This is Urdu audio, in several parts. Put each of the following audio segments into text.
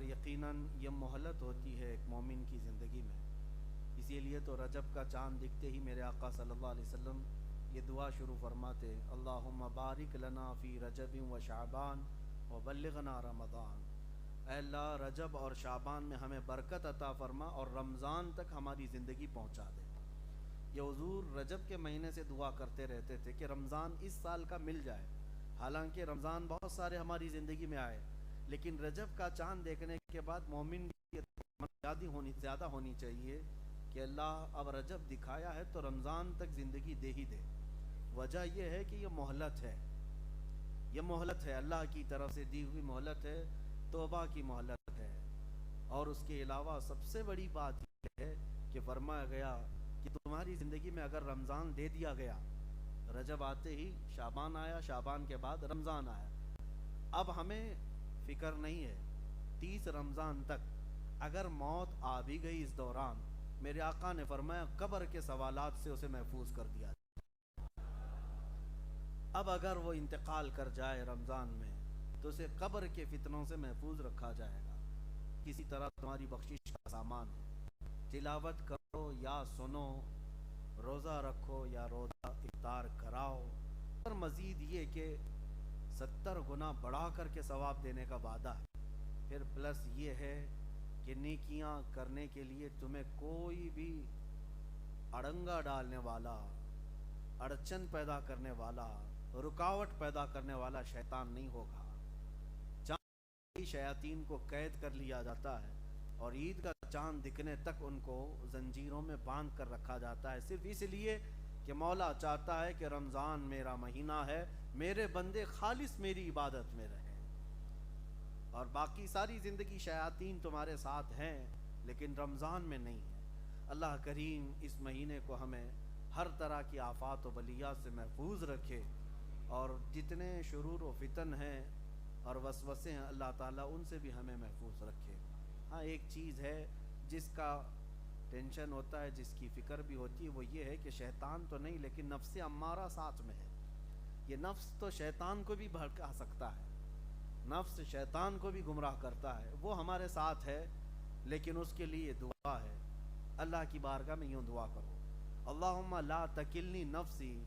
یقیناً یہ مہلت ہوتی ہے ایک مومن کی زندگی میں. اسی لیے تو رجب کا چاند دکھتے ہی میرے آقا صلی اللہ علیہ وسلم یہ دعا شروع فرماتے, اللہم بارک لنا فی رجب و شعبان و بلغنا رمضان. اے اللہ رجب اور شعبان میں ہمیں برکت عطا فرما اور رمضان تک ہماری زندگی پہنچا دے. یہ حضور رجب کے مہینے سے دعا کرتے رہتے تھے کہ رمضان اس سال کا مل جائے. حالانکہ رمضان بہت سارے ہماری زندگی میں آئے, لیکن رجب کا چاند دیکھنے کے بعد مومن کی زیادہ ہونی چاہیے کہ اللہ اب رجب دکھایا ہے تو رمضان تک زندگی دے ہی دے. وجہ یہ ہے کہ یہ مہلت ہے, یہ مہلت ہے, اللہ کی طرف سے دی ہوئی مہلت ہے, توبہ کی مہلت ہے. اور اس کے علاوہ سب سے بڑی بات یہ ہے کہ فرمایا گیا کہ تمہاری زندگی میں اگر رمضان دے دیا گیا, رجب آتے ہی شعبان آیا, شعبان کے بعد رمضان آیا, اب ہمیں فکر نہیں ہے 30 رمضان تک اگر موت آ بھی گئی اس دوران, میرے آقا نے فرمایا قبر کے سوالات سے اسے محفوظ کر دیا. اب اگر وہ انتقال کر جائے رمضان میں تو اسے قبر کے فتنوں سے محفوظ رکھا جائے گا. کسی طرح تمہاری بخشش کا سامان ہے, تلاوت کرو یا سنو, روزہ رکھو یا روزہ افطار کراؤ. اور مزید یہ کہ 70 گنا بڑھا کر کے ثواب دینے کا وعدہ ہے. پھر پلس یہ ہے کہ نیکیاں کرنے کے لیے تمہیں کوئی بھی اڑنگا ڈالنے والا, اڑچن پیدا کرنے والا, رکاوٹ پیدا کرنے والا شیطان نہیں ہوگا. شیاطین کو قید کر لیا جاتا ہے اور عید کا چاند دکھنے تک ان کو زنجیروں میں باندھ کر رکھا جاتا ہے, صرف اس لیے کہ مولا چاہتا ہے کہ رمضان میرا مہینہ ہے, میرے بندے خالص میری عبادت میں رہیں. اور باقی ساری زندگی شیاطین تمہارے ساتھ ہیں لیکن رمضان میں نہیں ہے. اللہ کریم اس مہینے کو ہمیں ہر طرح کی آفات و بلیات سے محفوظ رکھے, اور جتنے شرور و فتن ہیں اور وسوسے ہیں اللہ تعالیٰ ان سے بھی ہمیں محفوظ رکھے. ہاں ایک چیز ہے جس کا ٹینشن ہوتا ہے, جس کی فکر بھی ہوتی ہے, وہ یہ ہے کہ شیطان تو نہیں لیکن نفس امارہ ساتھ میں ہے. یہ نفس تو شیطان کو بھی بھڑکا سکتا ہے, نفس شیطان کو بھی گمراہ کرتا ہے, وہ ہمارے ساتھ ہے لیکن اس کے لیے دعا ہے. اللہ کی بارگاہ میں یوں دعا کرو, اللہم لا تکلنی نفسی,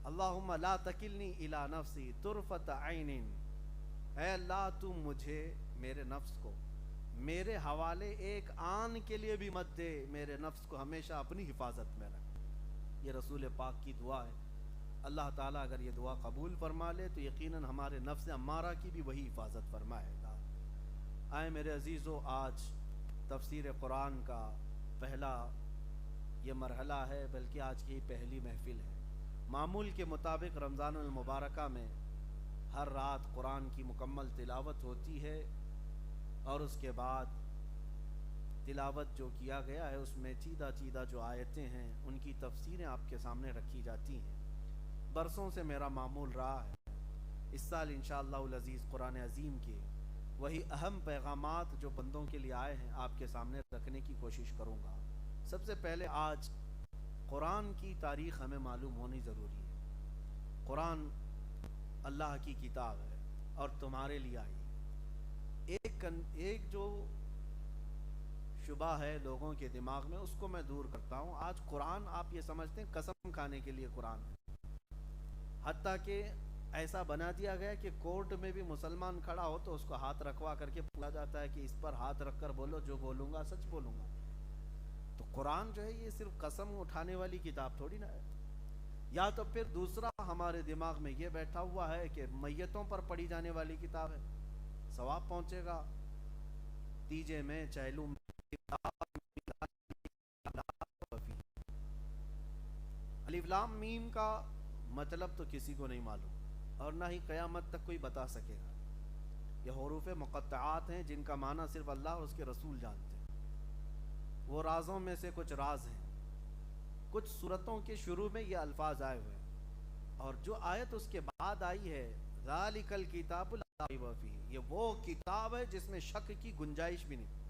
اللہم لا تکلنی الی نفسی طرفت عین. اے اللہ تو مجھے, میرے نفس کو میرے حوالے ایک آن کے لیے بھی مت دے, میرے نفس کو ہمیشہ اپنی حفاظت میں رکھ. یہ رسول پاک کی دعا ہے. اللہ تعالیٰ اگر یہ دعا قبول فرما لے تو یقیناً ہمارے نفس امارہ کی بھی وہی حفاظت فرمائے گا. آئے میرے عزیزو, آج تفسیر قرآن کا پہلا یہ مرحلہ ہے, بلکہ آج کی پہلی محفل ہے. معمول کے مطابق رمضان المبارکہ میں ہر رات قرآن کی مکمل تلاوت ہوتی ہے, اور اس کے بعد تلاوت جو کیا گیا ہے اس میں چیدہ چیدہ جو آیتیں ہیں ان کی تفسیریں آپ کے سامنے رکھی جاتی ہیں. برسوں سے میرا معمول رہا ہے. اس سال انشاءاللہ العزیز قرآن عظیم کے وہی اہم پیغامات جو بندوں کے لیے آئے ہیں آپ کے سامنے رکھنے کی کوشش کروں گا. سب سے پہلے آج قرآن کی تاریخ ہمیں معلوم ہونی ضروری ہے. قرآن اللہ کی کتاب ہے اور تمہارے لیے آئی. ایک جو شبہ ہے لوگوں کے دماغ میں, اس کو میں دور کرتا ہوں. آج قرآن آپ یہ سمجھتے ہیں قسم کھانے کے لیے قرآن ہے, حتیٰ کہ ایسا بنا دیا گیا کہ کورٹ میں بھی مسلمان کھڑا ہو تو اس کو ہاتھ رکھوا کر کے پوچھا جاتا ہے کہ اس پر ہاتھ رکھ کر بولو, جو بولوں گا سچ بولوں گا. تو قرآن جو ہے یہ صرف قسم اٹھانے والی کتاب تھوڑی نہ ہے. یا تو پھر دوسرا ہمارے دماغ میں یہ بیٹھا ہوا ہے کہ میتوں پر پڑھی جانے والی کتاب ہے, ثواب پہنچے گا. تیجے میں چہلوں الف لام میم کا مطلب تو کسی کو نہیں معلوم, اور نہ ہی قیامت تک کوئی بتا سکے گا. یہ حروف مقطعات ہیں جن کا معنی صرف اللہ اور اس کے رسول جانتے ہیں. وہ رازوں میں سے کچھ راز ہیں. کچھ سورتوں کے شروع میں یہ الفاظ آئے ہوئے ہیں, اور جو آیت اس کے بعد آئی ہے ذالک الکتاب لا ریب فیہ, یہ وہ کتاب ہے جس میں شک کی گنجائش بھی نہیں.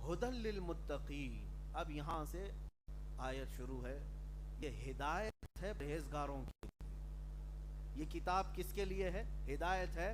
ھدی للمتقین, اب یہاں سے آیت شروع ہے. یہ ہدایت ہے پرہیزگاروں کی. یہ کتاب کس کے لیے ہے؟ ہدایت ہے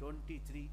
23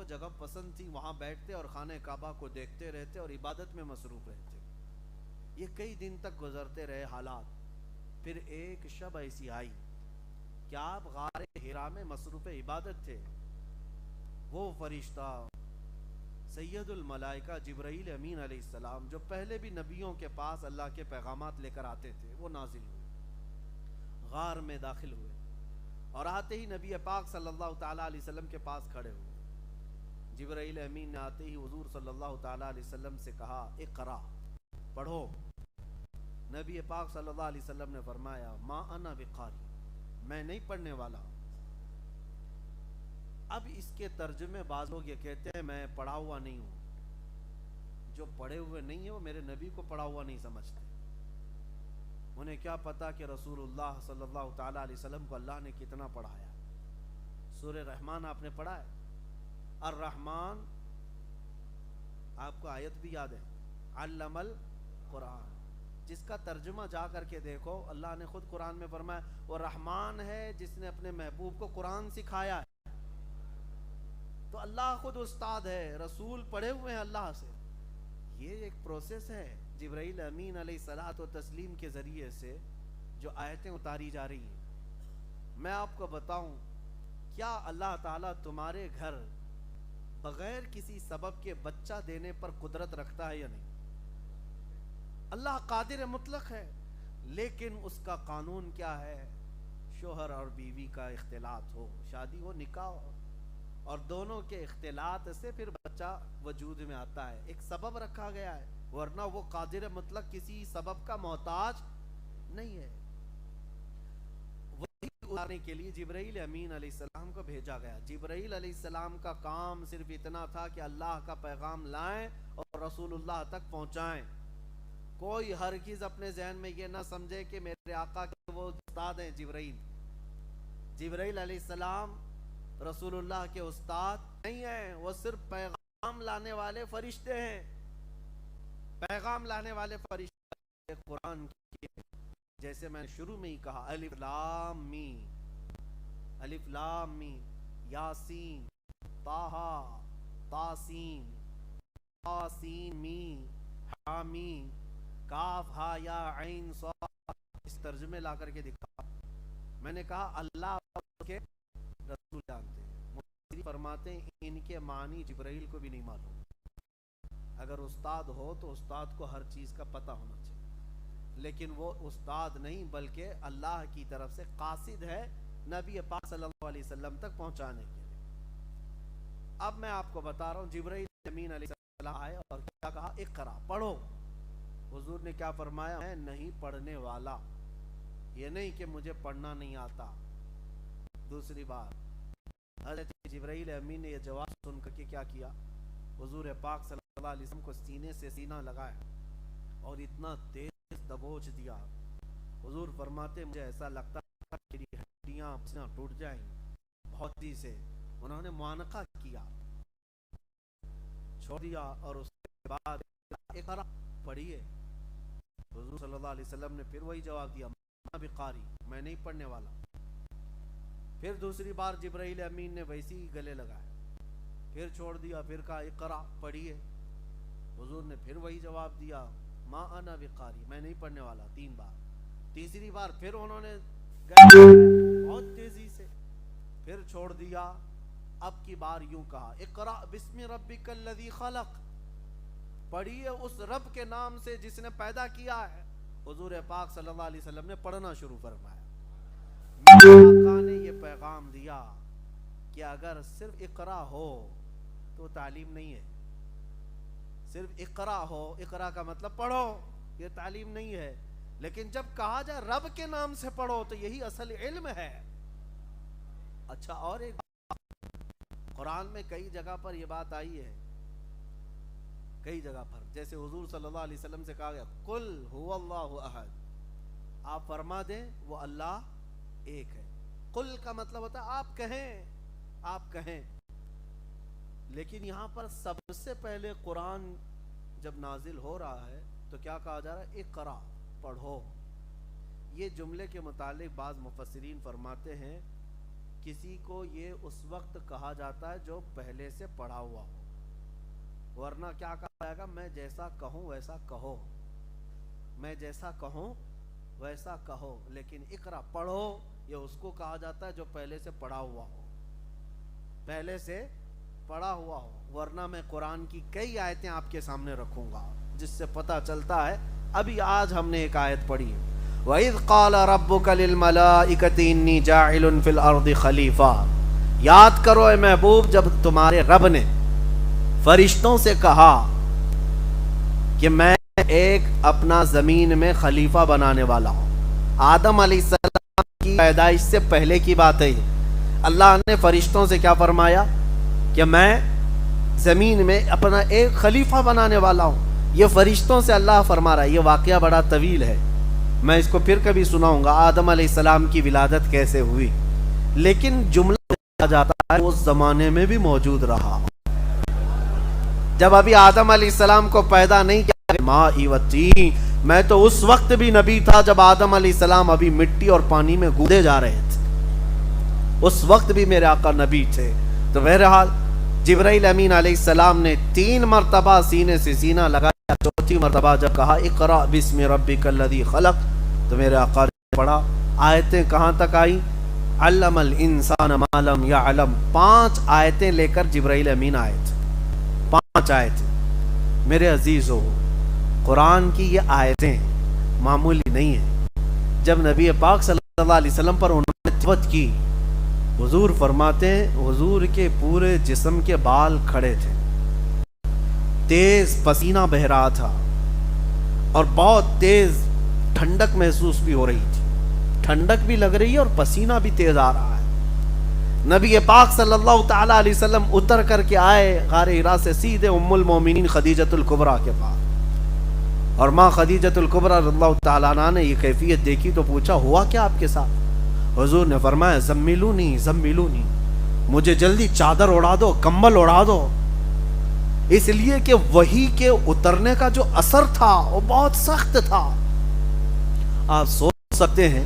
وہ جگہ پسند تھی، وہاں بیٹھتے اور خانہ کعبہ کو دیکھتے رہتے اور عبادت میں مصروف رہتے. یہ کئی دن تک گزرتے رہے حالات. پھر ایک شب ایسی آئی کہ آپ غار حرا میں مصروف عبادت تھے. وہ فرشتہ سید الملائکہ جبرائیل امین علیہ السلام، جو پہلے بھی نبیوں کے پاس اللہ کے پیغامات لے کر آتے تھے، وہ نازل ہوئے، غار میں داخل ہوئے اور آتے ہی نبی پاک صلی اللہ تعالیٰ علیہ وسلم کے پاس کھڑے ہوئے. جبرائیل امین نے آتے ہی حضور صلی اللہ تعالیٰ علیہ وسلم سے کہا اقرا، پڑھو. نبی پاک صلی اللہ علیہ وسلم نے فرمایا ما انا بقاری، میں نہیں پڑھنے والا. اب اس کے ترجمے بعض لوگ یہ کہتے ہیں میں پڑھا ہوا نہیں ہوں. جو پڑھے ہوئے نہیں ہیں وہ میرے نبی کو پڑھا ہوا نہیں سمجھتے. انہیں کیا پتا کہ رسول اللہ صلی اللہ تعالیٰ علیہ وسلم کو اللہ نے کتنا پڑھایا. سورہ رحمان آپ نے پڑھا ہے؟ الرحمن، آپ کو آیت بھی یاد ہے، علم القرآن، جس کا ترجمہ جا کر کے دیکھو اللہ نے خود قرآن میں فرمایا وہ رحمان ہے جس نے اپنے محبوب کو قرآن سکھایا ہے. تو اللہ خود استاد ہے، رسول پڑھے ہوئے ہیں اللہ سے. یہ ایک پروسیس ہے جبرائیل امین علیہ الصلاۃ و تسلیم کے ذریعے سے جو آیتیں اتاری جا رہی ہیں. میں آپ کو بتاؤں، کیا اللہ تعالیٰ تمہارے گھر بغیر کسی سبب کے بچہ دینے پر قدرت رکھتا ہے یا نہیں؟ اللہ قادر مطلق ہے، لیکن اس کا قانون کیا ہے؟ شوہر اور بیوی کا اختلاط ہو، شادی ہو، نکاح ہو، اور دونوں کے اختلاط سے پھر بچہ وجود میں آتا ہے. ایک سبب رکھا گیا ہے، ورنہ وہ قادر مطلق کسی سبب کا محتاج نہیں ہے. وہی اتارنے کے لیے جبرائیل امین علیہ السلام کو بھیجا گیا. جبرائیل علیہ السلام کا کام صرف اتنا تھا کہ اللہ کا پیغام لائیں اور رسول اللہ تک پہنچائیں. کوئی ہرگز اپنے ذہن میں یہ نہ سمجھے کہ میرے آقا کے وہ استاد ہیں جبرائیل. جبرائیل علیہ السلام رسول اللہ کے استاد نہیں ہیں، وہ صرف پیغام لانے والے فرشتے ہیں. پیغام لانے والے فرشتے قرآن کی، جیسے میں نے شروع میں ہی کہا الف لام میم، الف لام میم، یاسین، طٰہٰ، طاسین، طاسین میم، حامیم، کاف ہا یا عین صاد. اس ترجمے لا کر کے دکھا. میں نے کہا اللہ کے رسول جانتے ہیں. مفسرین فرماتے ہیں ان کے معنی جبرائیل کو بھی نہیں معلوم. اگر استاد ہو تو استاد کو ہر چیز کا پتہ ہونا چاہیے، لیکن وہ استاد نہیں بلکہ اللہ کی طرف سے قاصد ہے نبی پاک صلی اللہ علیہ وسلم تک پہنچانے کے لیے. اب میں آپ کو بتا رہا ہوں جبرائیل امین علیہ السلام آئے اور کیا کہا اقرا، پڑھو. حضور نے کیا فرمایا؟ میں نہیں پڑھنے والا. یہ نہیں کہ مجھے پڑھنا نہیں آتا. دوسری بات، حضرت جبرائیل امین نے یہ جواب سن کر کے کیا کیا؟ حضور پاک صلی اللہ علیہ وسلم کو سینے سے سینہ لگایا اور اتنا تیز دبوچ دیا. حضور فرماتے مجھے ایسا لگتا ہے میری ہڈیاں ٹوٹ جائیں. بہت تیزی سے انہوں نے معانقہ کیا، چھوڑ دیا اور اس کے بعد اقرا، پڑھیے. حضور صلی اللہ علیہ وسلم نے پھر وہی جواب دیا میں بقاری، میں نہیں پڑھنے والا. پھر دوسری بار جبرائیل امین نے ویسی ہی گلے لگایا، پھر چھوڑ دیا، پھر کہا اقرا، پڑھیے. حضور نے پھر وہی جواب دیا ما انا بقاری، میں نہیں پڑھنے والا. 3 بار. تیسری بار پھر انہوں نے بہت تیزی سے، پھر چھوڑ دیا. اب کی بار یوں کہا اقرا بسم ربک الذی خلق، پڑھیے اس رب کے نام سے جس نے پیدا کیا ہے. حضور پاک صلی اللہ علیہ وسلم نے پڑھنا شروع فرمایا. میرے آقا نے یہ پیغام دیا کہ اگر صرف اقرا ہو تو تعلیم نہیں ہے. صرف اقرا ہو، اقرا کا مطلب پڑھو، یہ تعلیم نہیں ہے. لیکن جب کہا جائے رب کے نام سے پڑھو تو یہی اصل علم ہے. اچھا، اور ایک قرآن میں کئی جگہ پر یہ بات آئی ہے، کئی جگہ پر، جیسے حضور صلی اللہ علیہ وسلم سے کہا گیا قل هو اللہ احد، آپ فرما دیں وہ اللہ ایک ہے. قل کا مطلب ہوتا ہے آپ کہیں، آپ کہیں. لیکن یہاں پر سب سے پہلے قرآن جب نازل ہو رہا ہے تو کیا کہا جا رہا ہے؟ اقرا، پڑھو. یہ جملے کے متعلق بعض مفسرین فرماتے ہیں کسی کو یہ اس وقت کہا جاتا ہے جو پہلے سے پڑھا ہوا ہو، ورنہ کیا کہا جائے گا؟ میں جیسا کہوں ویسا کہو، میں جیسا کہوں ویسا کہو. لیکن اقرا پڑھو یہ اس کو کہا جاتا ہے جو پہلے سے پڑھا ہوا ہو، پہلے سے پڑھا ہوا ہو. ورنہ میں قرآن کی کئی آیتیں آپ کے سامنے رکھوں گا جس سے پتہ چلتا ہے. ابھی آج ہم نے ایک آیت پڑھی ہے، وَإِذْ قَالَ رَبُّكَ لِلْمَلَائِكَةِ إِنِّي جَاعِلٌ فِي الْأَرْضِ خَلِيفَةً. یاد کرو اے محبوب جب تمہارے رب نے فرشتوں سے کہا کہ میں ایک اپنا زمین میں خلیفہ بنانے والا ہوں. آدم علیہ السلام کی پیدائش سے پہلے کی بات ہے. اللہ نے فرشتوں سے کیا فرمایا کہ میں زمین میں اپنا ایک خلیفہ بنانے والا ہوں. یہ فرشتوں سے اللہ فرما رہا ہے. یہ واقعہ بڑا طویل ہے، میں اس کو پھر کبھی سناؤں گا آدم علیہ السلام کی ولادت کیسے ہوئی. لیکن جملہ کہا جاتا ہے اس زمانے میں بھی موجود رہا. جب ابھی آدم علیہ السلام کو پیدا نہیں کیا، ماء و تین، میں تو اس وقت بھی نبی تھا جب آدم علیہ السلام ابھی مٹی اور پانی میں گودے جا رہے تھے. اس وقت بھی میرے آقا نبی تھے. تو بہرحال جبرائیل امین علیہ السلام نے 3 مرتبہ سینے سے سینہ لگایا. چوتھی مرتبہ جب کہا اقرأ بسم ربک الذی خلق، تو میرے آقا نے پڑھا. آیتیں کہاں تک آئیں؟ علم الانسان ما لم یعلم. 5 آیتیں لے کر جبرائیل امین آئے تھے. 5 آیتیں. میرے عزیزو، قرآن کی یہ آیتیں معمولی نہیں ہیں. جب نبی پاک صلی اللہ علیہ وسلم پر انہوں نے تلاوت کی، حضور فرماتے ہیں حضور کے پورے جسم کے بال کھڑے تھے، تیز پسینہ بہ رہا تھا اور بہت تیز ٹھنڈک محسوس بھی ہو رہی تھی. ٹھنڈک بھی لگ رہی ہے اور پسینہ بھی تیز آ رہا ہے. نبی پاک صلی اللہ تعالی علیہ وسلم اتر کر کے آئے غار حرا سے سیدھے ام المومنین خدیجۃ الکبریٰ کے پاس. اور ماں خدیجۃ الکبریٰ رضی اللہ تعالیٰ عنہ نے یہ کیفیت دیکھی تو پوچھا ہوا کیا آپ کے ساتھ؟ حضور نے فرمایا زملونی زملونی، مجھے جلدی چادر اڑا دو، کمبل اڑا دو. اس لیے کہ وحی کے اترنے کا جو اثر تھا وہ بہت سخت تھا. آپ سوچ سکتے ہیں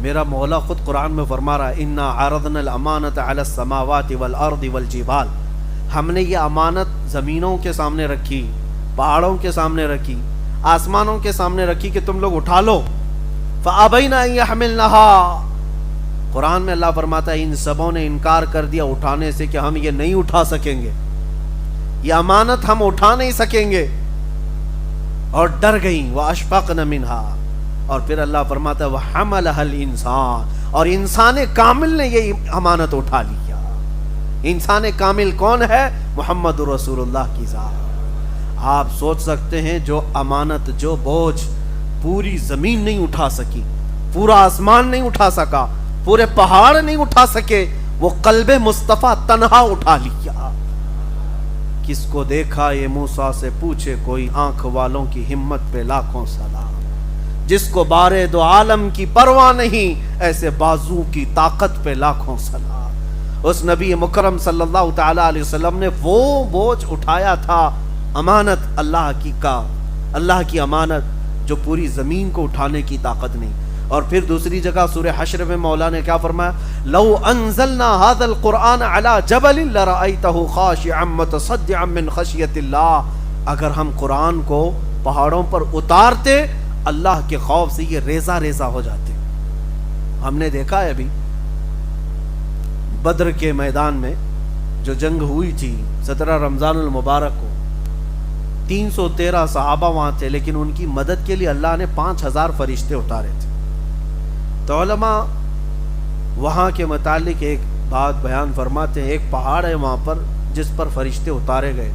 میرا مولا خود قرآن میں فرما رہا ہے انا عرضنا الامانۃ علی السماوات والارض والجبال. ہم نے یہ امانت زمینوں کے سامنے رکھی، پہاڑوں کے سامنے رکھی، آسمانوں کے سامنے رکھی کہ تم لوگ اٹھا لو. فابین ان یحملنها. قرآن میں اللہ فرماتا ہے ان سبوں نے انکار کر دیا اٹھانے سے کہ ہم یہ نہیں اٹھا سکیں گے، یہ امانت ہم اٹھا نہیں سکیں گے، اور ڈر گئیں. واشفقن منها. اور پھر اللہ فرماتا ہے وحملها الانسان. اور انسان کامل نے یہ امانت اٹھا لیا. انسان کامل کون ہے؟ محمد رسول اللہ کی ذات. آپ سوچ سکتے ہیں جو امانت، جو بوجھ پوری زمین نہیں اٹھا سکی، پورا آسمان نہیں اٹھا سکا، پورے پہاڑ نہیں اٹھا سکے، وہ قلب مصطفیٰ تنہا اٹھا لیا. کس کو دیکھا یہ موسیٰ سے پوچھے کوئی، آنکھ والوں کی ہمت پہ لاکھوں سلام. جس کو بارے دو عالم کی پرواہ نہیں، ایسے بازو کی طاقت پہ لاکھوں سلام. اس نبی مکرم صلی اللہ تعالی علیہ وسلم نے وہ بوجھ اٹھایا تھا، امانت اللہ کی امانت جو پوری زمین کو اٹھانے کی طاقت نہیں. اور پھر دوسری جگہ سورہ حشر میں مولا نے کیا فرمایا؟ لو انزلنا هذا القرآن على جبل لرأيته خاشعا متصدعا من خشیۃ اللہ. اگر ہم قرآن کو پہاڑوں پر اتارتے اللہ کے خوف سے یہ ریزہ ریزہ ہو جاتے. ہم نے دیکھا ہے ابھی بدر کے میدان میں جو جنگ ہوئی تھی 17 رمضان المبارک کو، 313 صحابہ وہاں تھے، لیکن ان کی مدد کے لیے اللہ نے 5000 فرشتے اتارے تھے. تو علماء وہاں کے متعلق ایک بات بیان فرماتے ہیں، ایک پہاڑ ہے وہاں پر جس پر فرشتے اتارے گئے.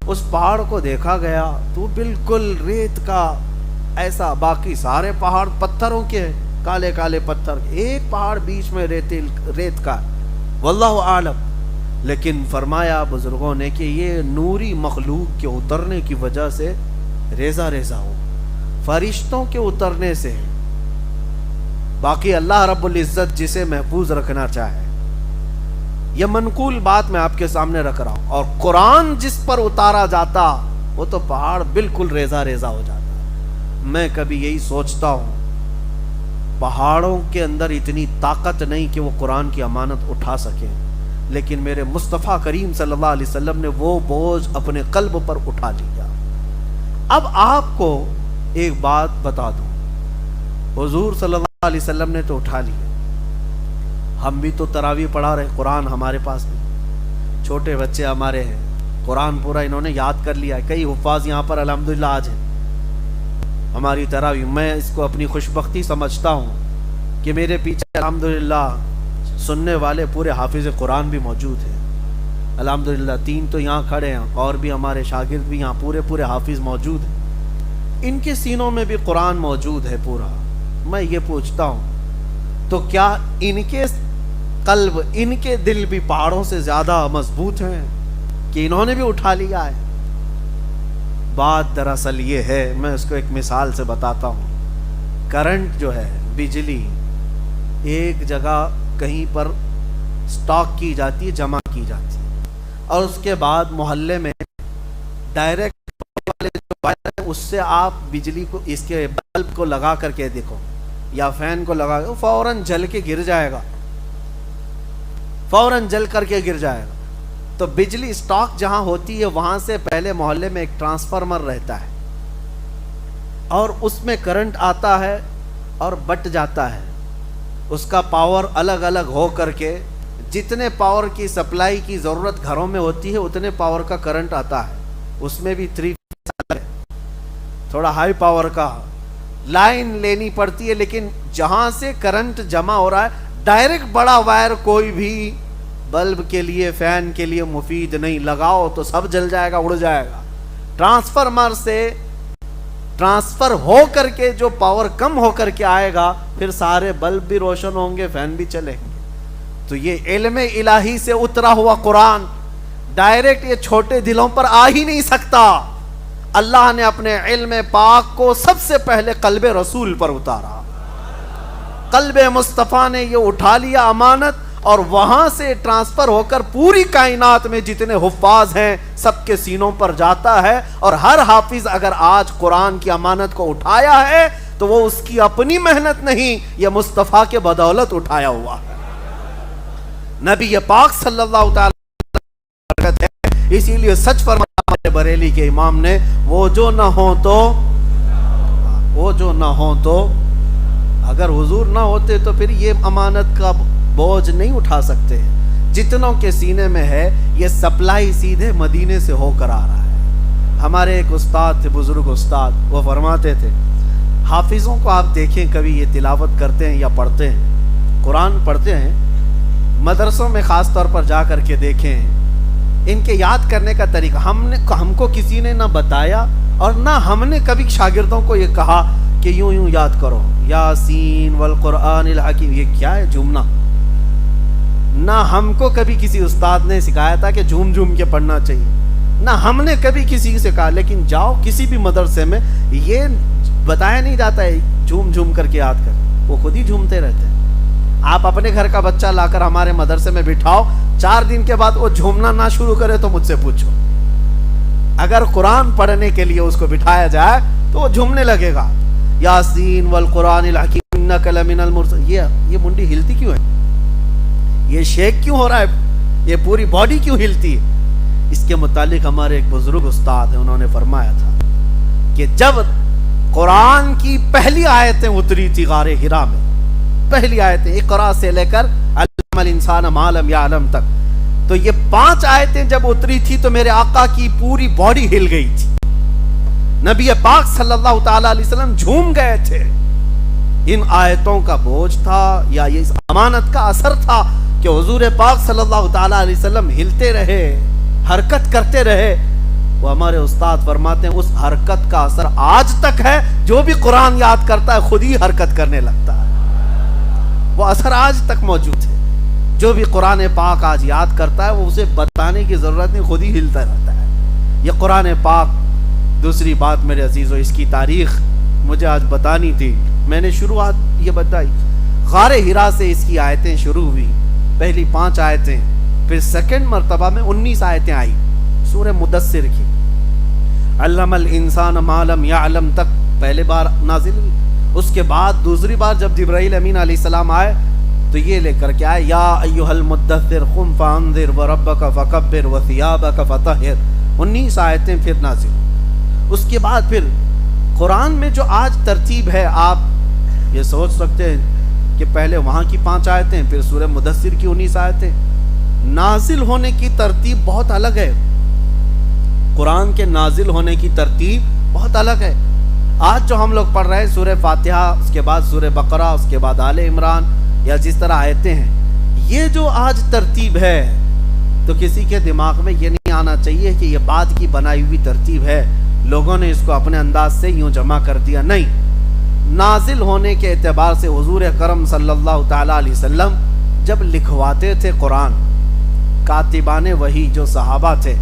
اس پہاڑ کو دیکھا گیا تو بالکل ریت کا ایسا، باقی سارے پہاڑ پتھروں کے، کالے کالے پتھر، ایک پہاڑ بیچ میں ریت کا، واللہ عالم. لیکن فرمایا بزرگوں نے کہ یہ نوری مخلوق کے اترنے کی وجہ سے ریزہ ریزہ ہو، فرشتوں کے اترنے سے. باقی اللہ رب العزت جسے محفوظ رکھنا چاہے، یہ منقول بات میں آپ کے سامنے رکھ رہا ہوں. اور قرآن جس پر اتارا جاتا وہ تو پہاڑ بالکل ریزہ ریزہ ہو جاتا. میں کبھی یہی سوچتا ہوں پہاڑوں کے اندر اتنی طاقت نہیں کہ وہ قرآن کی امانت اٹھا سکیں، لیکن میرے مصطفیٰ کریم صلی اللہ علیہ وسلم نے وہ بوجھ اپنے قلب پر اٹھا لیا۔ اب آپ کو ایک بات بتا دوں، حضور صلی اللہ علیہ وسلم نے تو اٹھا لیا، ہم بھی تو تراویح پڑھا رہے، قرآن ہمارے پاس بھی، چھوٹے بچے ہمارے ہیں، قرآن پورا انہوں نے یاد کر لیا ہے، کئی حفاظ یہاں پر الحمدللہ آج ہیں ہماری تراویح۔ میں اس کو اپنی خوش بختی سمجھتا ہوں کہ میرے پیچھے الحمدللہ سننے والے پورے حافظ قرآن بھی موجود ہیں، الحمدللہ 3 تو یہاں کھڑے ہیں، اور بھی ہمارے شاگرد بھی یہاں پورے حافظ موجود ہیں، ان کے سینوں میں بھی قرآن موجود ہے پورا۔ میں یہ پوچھتا ہوں تو کیا ان کے قلب، ان کے دل بھی پہاڑوں سے زیادہ مضبوط ہیں کہ انہوں نے بھی اٹھا لیا ہے؟ بات دراصل یہ ہے، میں اس کو ایک مثال سے بتاتا ہوں۔ کرنٹ جو ہے، بجلی ایک جگہ کہیں پر سٹاک کی جاتی ہے، جمع کی جاتی ہے، اور اس کے بعد محلے میں ڈائریکٹ والے جو وائر ہے اس سے آپ بجلی کو، اس کے بلب کو لگا کر کے دیکھو یا فین کو لگا کے، فوراً جل کے گر جائے گا، فوراً جل کر کے گر جائے گا۔ تو بجلی سٹاک جہاں ہوتی ہے وہاں سے پہلے محلے میں ایک ٹرانسفارمر رہتا ہے، اور اس میں کرنٹ آتا ہے اور بٹ جاتا ہے، اس کا پاور الگ الگ ہو کر کے جتنے پاور کی سپلائی کی ضرورت گھروں میں ہوتی ہے اتنے پاور کا کرنٹ آتا ہے۔ اس میں بھی 3 فیز ہے، تھوڑا ہائی پاور کا لائن لینی پڑتی ہے، لیکن جہاں سے کرنٹ جمع ہو رہا ہے ڈائریکٹ بڑا وائر کوئی بھی بلب کے لیے، فین کے لیے مفید نہیں، لگاؤ تو سب جل جائے گا، اڑ جائے گا۔ ٹرانسفارمر سے ٹرانسفر ہو کر کے جو پاور کم ہو کر کے آئے گا، پھر سارے بلب بھی روشن ہوں گے، فین بھی چلیں گے۔ تو یہ علم الہی سے اترا ہوا قرآن ڈائریکٹ یہ چھوٹے دلوں پر آ ہی نہیں سکتا۔ اللہ نے اپنے علم پاک کو سب سے پہلے قلب رسول پر اتارا، قلب مصطفیٰ نے یہ اٹھا لیا امانت، اور وہاں سے ٹرانسفر ہو کر پوری کائنات میں جتنے حفاظ ہیں سب کے سینوں پر جاتا ہے، اور ہر حافظ اگر آج قرآن کی امانت کو اٹھایا ہے تو وہ اس کی اپنی محنت نہیں، یہ مصطفیٰ کے بدولت اٹھایا ہوا ہے، نبی پاک صلی اللہ تعالی برکت ہے۔ اسی لیے سچ فرمایا ہمارے بریلی کے امام نے، وہ جو نہ ہو تو اگر حضور نہ ہوتے تو پھر یہ امانت کا بوجھ نہیں اٹھا سکتے۔ جتنوں کے سینے میں ہے یہ سپلائی سیدھے مدینے سے ہو کر آ رہا ہے۔ ہمارے ایک استاد تھے، بزرگ استاد، وہ فرماتے تھے حافظوں کو آپ دیکھیں کبھی یہ تلاوت کرتے ہیں یا پڑھتے ہیں، قرآن پڑھتے ہیں، مدرسوں میں خاص طور پر جا کر کے دیکھیں ان کے یاد کرنے کا طریقہ، ہم کو کسی نے نہ بتایا اور نہ ہم نے کبھی شاگردوں کو یہ کہا کہ یوں یاد کرو، یاسین والقرآن الحکیم، یہ کیا ہے جھومنا؟ نہ ہم کو کبھی کسی استاد نے سکھایا تھا کہ جھوم کے پڑھنا چاہیے، نہ ہم نے کبھی کسی سے کہا، لیکن جاؤ کسی بھی مدرسے میں یہ بتایا نہیں جاتا ہے جھوم کر کے یاد کر، وہ خود ہی جھومتے رہتے ہیں۔ آپ اپنے گھر کا بچہ لا کر ہمارے مدرسے میں بٹھاؤ، 4 دن کے بعد وہ جھومنا نہ شروع کرے تو مجھ سے پوچھو۔ اگر قرآن پڑھنے کے لیے اس کو بٹھایا جائے تو وہ جھومنے لگے گا، یاسین والقرآن الحکیم انک لمن المرسلین۔ یہ منڈی ہلتی کیوں ہے؟ یہ شیک کیوں ہو رہا ہے؟ یہ پوری باڈی کیوں ہلتی ہے؟ اس کے متعلق ہمارے ایک بزرگ استاد ہیں، انہوں نے فرمایا تھا کہ جب قرآن کی پہلی آیتیں اتری تھی غار حرا میں، پہلی آیتیں اقرا سے لے کر علم الانسان ما لم یعلم تک، تو یہ 5 آیتیں جب اتری تھی تو میرے آقا کی پوری باڈی ہل گئی تھی، نبی پاک صلی اللہ تعالی علیہ وسلم جھوم گئے تھے۔ ان آیتوں کا بوجھ تھا یا یہ اس امانت کا اثر تھا کہ حضور پاک صلی اللہ تعالی علیہ وسلم ہلتے رہے، حرکت کرتے رہے۔ وہ ہمارے استاد فرماتے ہیں اس حرکت کا اثر آج تک ہے، جو بھی قرآن یاد کرتا ہے خود ہی حرکت کرنے لگتا ہے، وہ اثر آج تک موجود ہے۔ جو بھی قرآن پاک آج یاد کرتا ہے وہ اسے بتانے کی ضرورت نہیں، خود ہی ہلتا رہتا ہے یہ قرآن پاک۔ دوسری بات میرے عزیزو، اس کی تاریخ مجھے آج بتانی تھی، میں نے شروعات یہ بتائی، غار حرا سے اس کی آیتیں شروع ہوئی، پہلی 5 آیتیں، پھر سیکنڈ مرتبہ میں 19 آیتیں آئی سورہ مدثر کی، علم الانسان ما لم یعلم تک پہلے بار نازل ہوئی، اس کے بعد دوسری بار جب جبرائیل امین علیہ السلام آئے تو یہ لے کر کے آئے یا ایھا المدثر قم فانذر وربک فکبر وثیابک فطہر، 19 آیتیں پھر نازل۔ اس کے بعد پھر قرآن میں جو آج ترتیب ہے، آپ یہ سوچ سکتے ہیں کہ پہلے وہاں کی 5 آیتیں، پھر سورہ مدثر کی 19 آیتیں، نازل ہونے کی ترتیب بہت الگ ہے۔ قرآن کے نازل ہونے کی ترتیب بہت الگ ہے۔ آج جو ہم لوگ پڑھ رہے ہیں سورہ فاتحہ، اس کے بعد سورہ بقرہ، اس کے بعد آل عمران، یا جس طرح آیتیں ہیں، یہ جو آج ترتیب ہے تو کسی کے دماغ میں یہ نہیں آنا چاہیے کہ یہ بعد کی بنائی ہوئی ترتیب ہے، لوگوں نے اس کو اپنے انداز سے یوں جمع کر دیا۔ نہیں، نازل ہونے کے اعتبار سے حضور اکرم صلی اللہ تعالیٰ علیہ وسلم جب لکھواتے تھے قرآن، کاتبان وحی جو صحابہ تھے،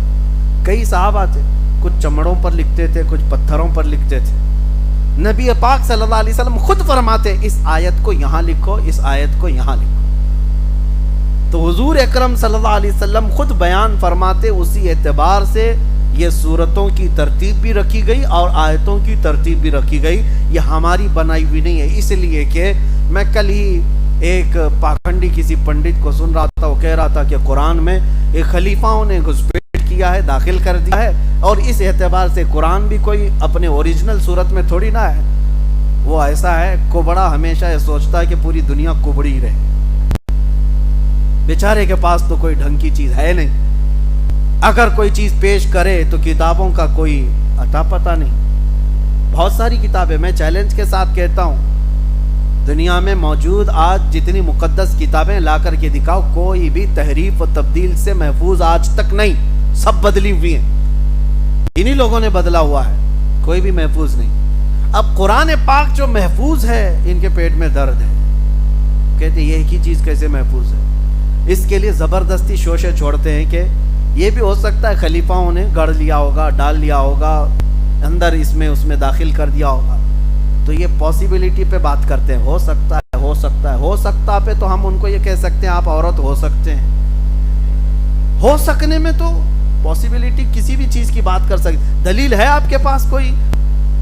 کئی صحابہ تھے، کچھ چمڑوں پر لکھتے تھے، کچھ پتھروں پر لکھتے تھے۔ نبی پاک صلی اللہ علیہ وسلم خود فرماتے اس آیت کو یہاں لکھو، اس آیت کو یہاں لکھو۔ تو حضور اکرم صلی اللہ علیہ وسلم خود بیان فرماتے، اسی اعتبار سے یہ سورتوں کی ترتیب بھی رکھی گئی اور آیتوں کی ترتیب بھی رکھی گئی، یہ ہماری بنائی ہوئی نہیں ہے۔ اس لیے کہ میں کل ہی ایک پاکھنڈی کسی پنڈت کو سن رہا تھا، وہ کہہ رہا تھا کہ قرآن میں ایک خلیفاؤں نے گھسپیٹ کیا ہے، داخل کر دیا ہے، اور اس اعتبار سے قرآن بھی کوئی اپنے اوریجنل صورت میں تھوڑی نہ ہے، وہ ایسا ہے کوبڑا ہمیشہ یہ سوچتا ہے کہ پوری دنیا کوبڑی رہے، بیچارے کے پاس تو کوئی ڈھنگ کی چیز ہے نہیں، اگر کوئی چیز پیش کرے تو کتابوں کا کوئی اتا پتہ نہیں۔ بہت ساری کتابیں، میں چیلنج کے ساتھ کہتا ہوں، دنیا میں موجود آج جتنی مقدس کتابیں لا کر کے دکھاؤ، کوئی بھی تحریف و تبدیل سے محفوظ آج تک نہیں، سب بدلی ہوئی ہیں، انہی لوگوں نے بدلا ہوا ہے، کوئی بھی محفوظ نہیں۔ اب قرآن پاک جو محفوظ ہے، ان کے پیٹ میں درد ہے، کہتے یہ ایک ہی چیز کیسے محفوظ ہے؟ اس کے لیے زبردستی شوشے چھوڑتے ہیں کہ یہ بھی ہو سکتا ہے خلیفاؤں نے گڑھ لیا ہوگا، ڈال لیا ہوگا اندر، اس میں داخل کر دیا ہوگا، تو یہ پاسیبلٹی پہ بات کرتے ہیں، ہو سکتا ہے، ہو سکتا ہے، ہو سکتا پہ تو ہم ان کو یہ کہہ سکتے ہیں آپ عورت ہو سکتے ہیں، ہو سکنے میں تو پاسیبلٹی کسی بھی چیز کی بات کر سکتے۔ دلیل ہے آپ کے پاس کوئی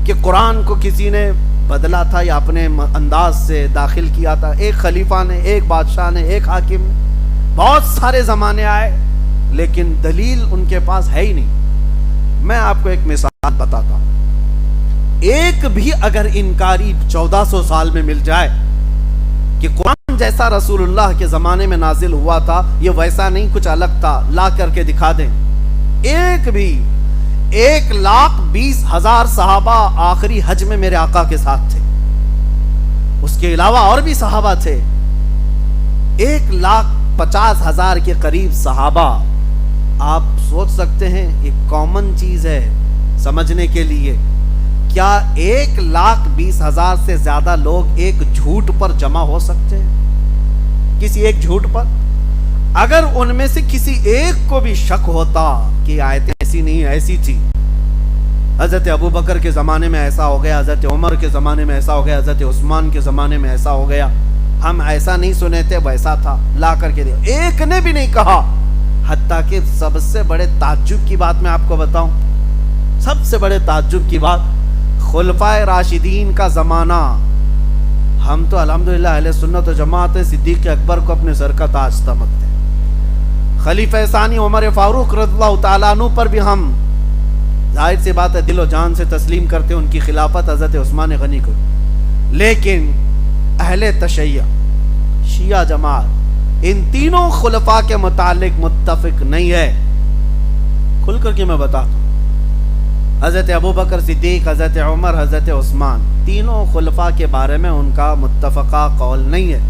کہ قرآن کو کسی نے بدلا تھا یا اپنے انداز سے داخل کیا تھا؟ ایک خلیفہ نے، ایک بادشاہ نے، ایک حاکم نے، بہت سارے زمانے آئے لیکن دلیل ان کے پاس ہے ہی نہیں۔ میں آپ کو ایک مثال بتاتا ہوں، ایک بھی اگر انکاری 1400 سال میں مل جائے کہ قرآن جیسا رسول اللہ کے زمانے میں نازل ہوا تھا، یہ ویسا نہیں کچھ الگ تھا، لا کر کے دکھا دیں، ایک بھی 1,20,000 صحابہ آخری حج میں میرے آقا کے ساتھ تھے، اس کے علاوہ اور بھی صحابہ تھے، 1,50,000 کے قریب صحابہ۔ آپ سوچ سکتے ہیں ایک کامن چیز ہے سمجھنے کے لیے، کیا 1,20,000 سے زیادہ لوگ ایک جھوٹ پر جمع ہو سکتے ہیں؟ کسی ایک جھوٹ پر؟ اگر ان میں سے کسی ایک کو بھی شک ہوتا کہ آیتیں ایسی نہیں ایسی تھی، حضرت ابوبکر کے زمانے میں ایسا ہو گیا، حضرت عمر کے زمانے میں ایسا ہو گیا، حضرت عثمان کے زمانے میں ایسا ہو گیا، ہم ایسا نہیں سنے تھے، ویسا تھا، لا کر کے دیا، ایک نے بھی نہیں کہا۔ حتیٰ کہ سب سے بڑے تعجب کی بات میں آپ کو بتاؤں، سب سے بڑے تعجب کی بات، خلفائے راشدین کا زمانہ، ہم تو الحمدللہ اہل سنت و جماعت صدیق اکبر کو اپنے سر کا تاج سمجھتے ہیں، خلیفہ ثانی عمر فاروق رضی اللہ تعالیٰ عنہ پر بھی ہم ظاہر سی بات ہے دل و جان سے تسلیم کرتے ہیں ان کی خلافت حضرت عثمان غنی کو، لیکن اہل تشیع، شیعہ جماعت ان تینوں خلفاء کے متعلق متفق نہیں ہے۔ کھل کر کے میں بتاتا ہوں، حضرت ابوبکر صدیق، حضرت عمر، حضرت عثمان، تینوں خلفاء کے بارے میں ان کا متفقہ قول نہیں ہے۔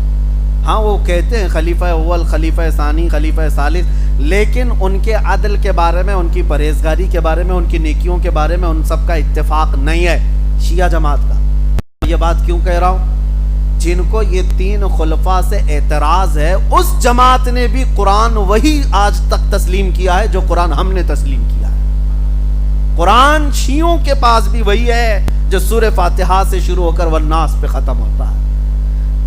ہاں وہ کہتے ہیں خلیفہ اول، خلیفہ ثانی، خلیفہ ثالث، لیکن ان کے عدل کے بارے میں، ان کی پرہیزگاری کے بارے میں، ان کی نیکیوں کے بارے میں ان سب کا اتفاق نہیں ہے شیعہ جماعت کا۔ یہ بات کیوں کہہ رہا ہوں؟ جن کو یہ تین خلفاء سے اعتراض ہے، اس جماعت نے بھی قرآن وہی آج تک تسلیم کیا ہے جو قرآن ہم نے تسلیم کیا ہے۔ قرآن شیعوں کے پاس بھی وہی ہے جو سورہ فاتحہ سے شروع ہو کر والناس پہ ختم ہوتا ہے۔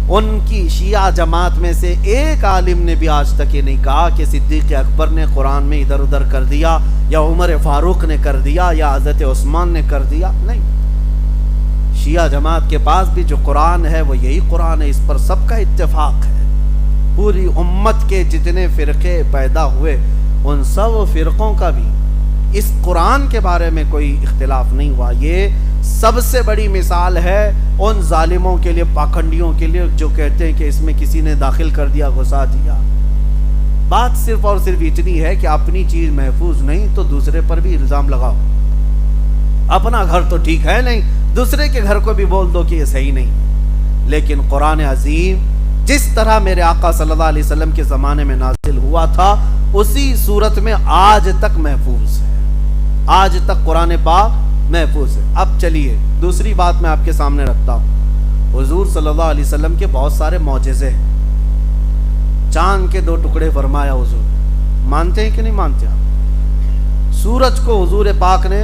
ان کی شیعہ جماعت میں سے ایک عالم نے بھی آج تک یہ نہیں کہا کہ صدیق اکبر نے قرآن میں ادھر ادھر کر دیا، یا عمر فاروق نے کر دیا، یا حضرت عثمان نے کر دیا، نہیں۔ شیعہ جماعت کے پاس بھی جو قرآن ہے وہ یہی قرآن ہے، اس پر سب کا اتفاق ہے۔ پوری امت کے جتنے فرقے پیدا ہوئے ان سب فرقوں کا بھی اس قرآن کے بارے میں کوئی اختلاف نہیں ہوا۔ یہ سب سے بڑی مثال ہے ان ظالموں کے لیے، پاکھنڈیوں کے لیے، جو کہتے ہیں کہ اس میں کسی نے داخل کر دیا، گھسا دیا۔ بات صرف اور صرف اتنی ہے کہ اپنی چیز محفوظ نہیں تو دوسرے پر بھی الزام لگاؤ۔ اپنا گھر تو ٹھیک ہے نہیں، دوسرے کے گھر کو بھی بول دو کہ یہ صحیح نہیں۔ لیکن قرآن عظیم جس طرح میرے آقا صلی اللہ علیہ وسلم کے زمانے میں نازل ہوا تھا اسی صورت میں آج تک محفوظ ہے، آج تک قرآن پاک محفوظ ہے۔ اب چلیے دوسری بات میں آپ کے سامنے رکھتا ہوں۔ حضور صلی اللہ علیہ وسلم کے بہت سارے معجزے ہیں۔ چاند کے 2 ٹکڑے فرمایا حضور، مانتے ہیں کہ نہیں مانتے آپ؟ سورج کو حضور پاک نے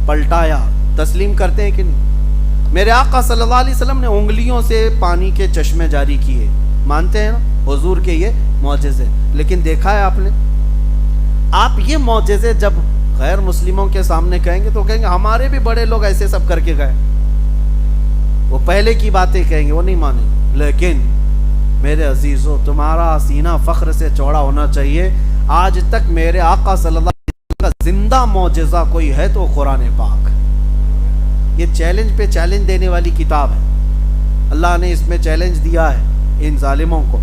پلٹایا، تسلیم کرتے ہیں کہ نہیں؟ میرے آقا صلی اللہ علیہ وسلم نے انگلیوں سے پانی کے چشمے جاری کیے، مانتے ہیں نا؟ حضور کے یہ معجزے۔ لیکن دیکھا ہے آپ نے، آپ یہ معجزے جب غیر مسلموں کے سامنے کہیں گے تو کہیں گے ہمارے بھی بڑے لوگ ایسے سب کر کے گئے، وہ پہلے کی باتیں کہیں گے، وہ نہیں مانیں گے۔ لیکن میرے عزیزو، تمہارا سینہ فخر سے چوڑا ہونا چاہیے۔ آج تک میرے آقا صلی اللہ علیہ وسلم کا زندہ معجزہ کوئی ہے تو قرآن پاک۔ یہ چیلنج پہ چیلنج دینے والی کتاب ہے۔ اللہ نے اس میں چیلنج دیا ہے ان ظالموں کو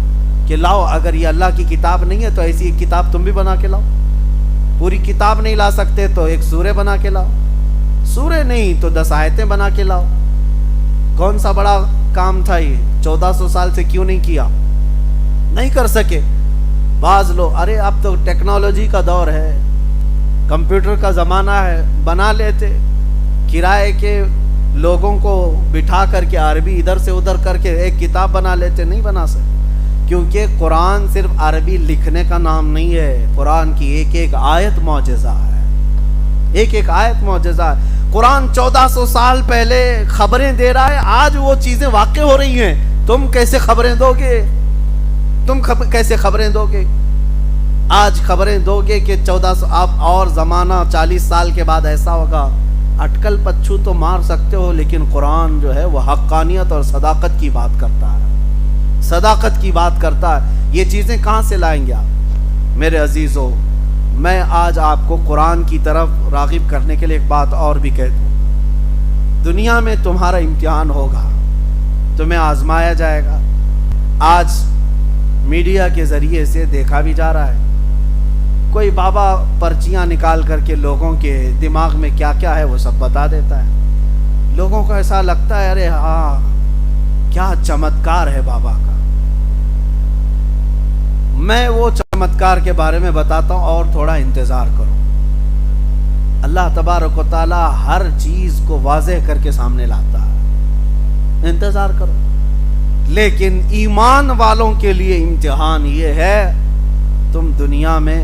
کہ لاؤ، اگر یہ اللہ کی کتاب نہیں ہے تو ایسی ایک کتاب تم بھی بنا کے لاؤ۔ پوری کتاب نہیں لا سکتے تو ایک سورہ بنا کے لاؤ، سورہ نہیں تو 10 آیتیں بنا کے لاؤ۔ کون سا بڑا کام تھا یہ؟ 1400 سال سے کیوں نہیں کیا؟ نہیں کر سکے۔ بعض لوگ ارے اب تو ٹیکنالوجی کا دور ہے، کمپیوٹر کا زمانہ ہے، بنا لیتے، کرائے کے لوگوں کو بٹھا کر کے عربی ادھر سے ادھر کر کے ایک کتاب بنا لیتے۔ نہیں بنا سکتے، کیونکہ قرآن صرف عربی لکھنے کا نام نہیں ہے، قرآن کی ایک ایک آیت معجزہ ہے، ایک ایک آیت معجزہ ہے۔ قرآن 1400 سال پہلے خبریں دے رہا ہے، آج وہ چیزیں واقع ہو رہی ہیں۔ تم کیسے خبریں دو گے؟ کیسے خبریں دو گے؟ آج خبریں دو گے کہ 1400 آپ اور زمانہ 40 سال کے بعد ایسا ہوگا، اٹکل پچھو تو مار سکتے ہو، لیکن قرآن جو ہے وہ حقانیت اور صداقت کی بات کرتا ہے، صداقت کی بات کرتا ہے۔ یہ چیزیں کہاں سے لائیں گے آپ؟ میرے عزیزو، میں آج آپ کو قرآن کی طرف راغب کرنے کے لیے ایک بات اور بھی کہہ دوں۔ دنیا میں تمہارا امتحان ہوگا، تمہیں آزمایا جائے گا۔ آج میڈیا کے ذریعے سے دیکھا بھی جا رہا ہے، کوئی بابا پرچیاں نکال کر کے لوگوں کے دماغ میں کیا کیا ہے وہ سب بتا دیتا ہے۔ لوگوں کو ایسا لگتا ہے ارے ہاں کیا چمتکار ہے بابا کا۔ میں وہ چمتکار کے بارے میں بتاتا ہوں، اور تھوڑا انتظار کرو۔ اللہ تبارک و تعالی ہر چیز کو واضح کر کے سامنے لاتا ہے، انتظار کرو۔ لیکن ایمان والوں کے لیے امتحان یہ ہے، تم دنیا میں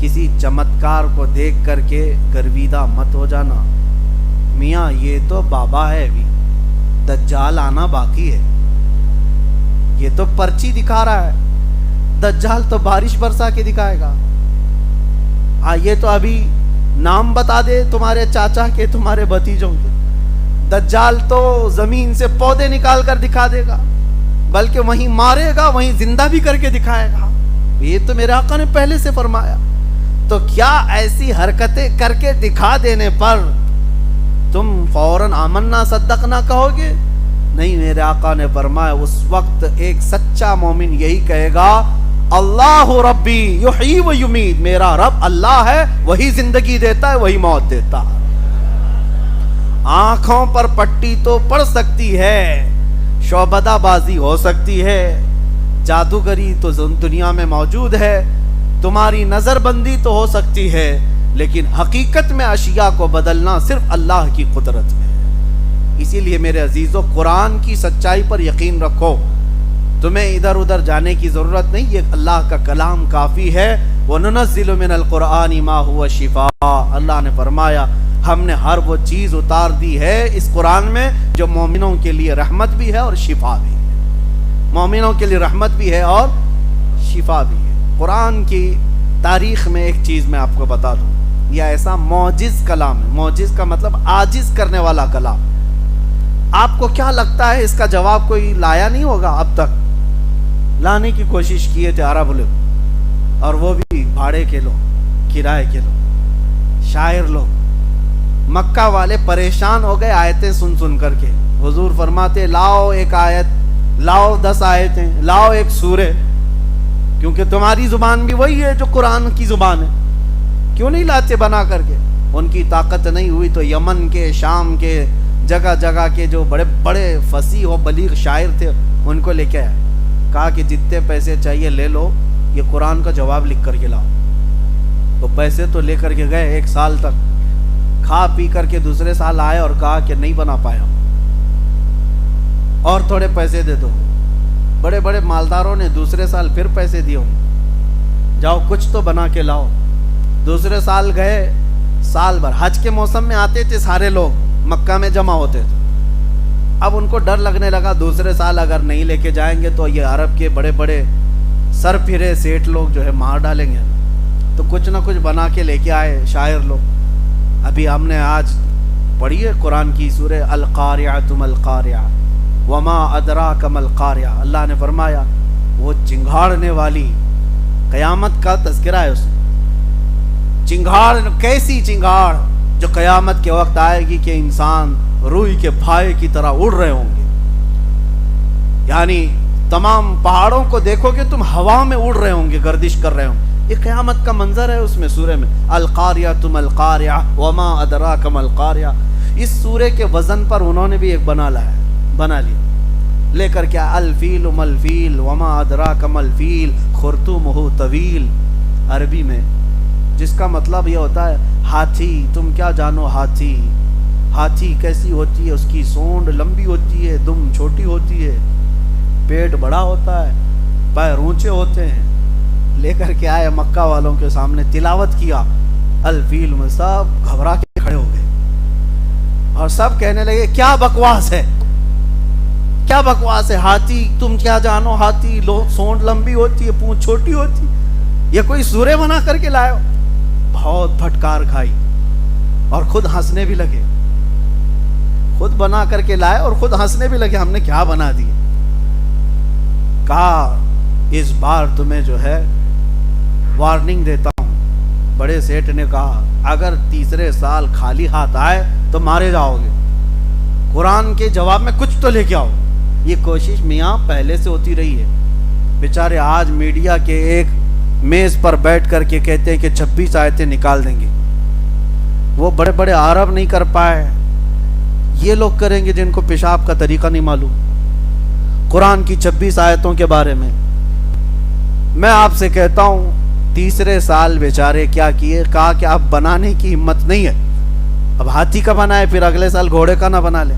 کسی چمتکار کو دیکھ کر کے گرویدہ مت ہو جانا، میاں یہ تو بابا ہے، بھی دجال آنا باقی ہے، یہ تو پرچی دکھا رہا ہے، دجال تو بارش برسا کے دکھائے گا۔ یہ تو ابھی نام بتا دے تمہارے چاچا کے، تمہارے بھتیجوں کے، دجال تو زمین سے پودے نکال کر دکھا دے گا، بلکہ وہیں مارے گا، وہیں زندہ بھی کر کے دکھائے گا۔ یہ تو میرے آقا نے پہلے سے فرمایا۔ تو کیا ایسی حرکتیں کر کے دکھا دینے پر تم فوراً آمنا صدقنا کہو گے؟ نہیں، میرے آقا نے فرمایا اس وقت ایک سچا مومن یہی کہے گا، اللہ ربی یحیی و یمیت، میرا رب اللہ ہے، وہی زندگی دیتا ہے، وہی موت دیتا ہے۔ آنکھوں پر پٹی تو پڑ سکتی ہے، شعبدہ بازی ہو سکتی ہے، جادوگری تو دنیا میں موجود ہے، تمہاری نظر بندی تو ہو سکتی ہے، لیکن حقیقت میں اشیاء کو بدلنا صرف اللہ کی قدرت میں ہے۔ اسی لیے میرے عزیزو، قرآن کی سچائی پر یقین رکھو، تمہیں ادھر ادھر جانے کی ضرورت نہیں، یہ اللہ کا کلام کافی ہے۔ وَنُنَزِّلُ مِنَ الْقُرْآنِ مَا هُوَ شِفَاء، اللہ نے فرمایا ہم نے ہر وہ چیز اتار دی ہے اس قرآن میں جو مومنوں کے لیے رحمت بھی ہے اور شفا بھی ہے، مومنوں کے لیے رحمت بھی ہے اور شفا بھی ہے۔ قرآن کی تاریخ میں ایک چیز میں آپ کو بتا دوں، یہ ایسا معجز کلام ہے، معجز کا مطلب عاجز کرنے والا کلام۔ آپ کو کیا لگتا ہے اس کا جواب کوئی لایا نہیں ہوگا؟ اب تک لانے کی کوشش کیے تھے عرب لوگ، اور وہ بھی بھاڑے کے لوگ، کرائے کے لوگ، شاعر لوگ۔ مکہ والے پریشان ہو گئے آیتیں سن سن کر کے۔ حضور فرماتے لاؤ ایک آیت، لاؤ 10 آیتیں، لاؤ ایک سورہ، کیونکہ تمہاری زبان بھی وہی ہے جو قرآن کی زبان ہے، کیوں نہیں لاتے بنا کر کے؟ ان کی طاقت نہیں ہوئی تو یمن کے، شام کے، جگہ جگہ کے جو بڑے بڑے فصیح و بلیغ شاعر تھے ان کو لے کے آئے، کہا کہ جتنے پیسے چاہیے لے لو، یہ قرآن کا جواب لکھ کر کے لاؤ۔ تو پیسے تو لے کر کے گئے، 1 سال تک کھا پی کر کے دوسرے سال آئے اور کہا کہ نہیں بنا پایا، اور تھوڑے پیسے دے دو۔ بڑے بڑے مالداروں نے دوسرے سال پھر پیسے دیے ہوں، جاؤ کچھ تو بنا کے لاؤ۔ دوسرے سال گئے، سال بھر حج کے موسم میں آتے تھے سارے لوگ، مکہ میں جمع ہوتے تھے۔ اب ان کو ڈر لگنے لگا دوسرے سال اگر نہیں لے کے جائیں گے تو یہ عرب کے بڑے بڑے سر پھرے سیٹ لوگ جو ہے مار ڈالیں گے، تو کچھ نہ کچھ بنا کے لے کے آئے شاعر لوگ۔ ابھی ہم نے آج پڑھی ہے قرآن کی سورہ القاریعۃ ما القاریعہ وما ادراک ما القاریعہ۔ اللہ نے فرمایا وہ چنگھاڑنے والی، قیامت کا تذکرہ ہے اس میں۔ چنگھاڑ، کیسی چنگھاڑ جو قیامت کے وقت آئے گی کہ انسان روئی کے پھائے کی طرح اڑ رہے ہوں گے، یعنی تمام پہاڑوں کو دیکھو کہ تم ہوا میں اڑ رہے ہوں گے، گردش کر رہے ہوں گے۔ یہ قیامت کا منظر ہے اس میں، سورہ میں القاریعۃ ما القاریعہ وما ادراک ما القاریعہ۔ اس سورے کے وزن پر انہوں نے بھی ایک بنا لی، لے کر کیا الفیل ما الفیل وما ادراک ما الفیل خرطومہ طویل، عربی میں جس کا مطلب یہ ہوتا ہے ہاتھی، تم کیا جانو ہاتھی، ہاتھی کیسی ہوتی ہے، اس کی سونڈ لمبی ہوتی ہے، دم چھوٹی ہوتی ہے، پیٹ بڑا ہوتا ہے، پیر اونچے ہوتے ہیں۔ لے کر کے آئے مکہ والوں کے سامنے، تلاوت کیا الفیل میں، سب گھبرا کے کھڑے ہو گئے اور سب کہنے لگے کیا بکواس ہے، کیا بکواس ہے، ہاتھی تم کیا جانو ہاتھی، سونڈ لمبی ہوتی ہے، پونچھ چھوٹی ہوتی، یہ کوئی سورہ بنا کر کے لائے ہو؟ بہت پھٹکار کھائی اور خود ہنسنے بھی لگے، خود بنا کر کے لائے اور خود ہنسنے بھی لگے، ہم نے کیا بنا دیا۔ کہا اس بار تمہیں جو ہے وارننگ دیتا ہوں۔ بڑے سیٹ نے کہا اگر تیسرے سال خالی ہاتھ آئے تو مارے جاؤ گے، قرآن کے جواب میں کچھ تو لے کے آؤ۔ یہ کوشش میاں پہلے سے ہوتی رہی ہے، بیچارے آج میڈیا کے ایک میز پر بیٹھ کر کے کہتے ہیں کہ 26 آیتیں نکال دیں گے، وہ بڑے بڑے عرب نہیں کر پائے، یہ لوگ کریں گے جن کو پیشاب کا طریقہ نہیں معلوم۔ قرآن کی 26 آیتوں کے بارے میں میں آپ سے کہتا ہوں، تیسرے سال بیچارے کیا کیے، کہا کہ اب بنانے کی ہمت نہیں ہے، اب ہاتھی کا بنائے پھر اگلے سال گھوڑے کا نہ بنا لیں۔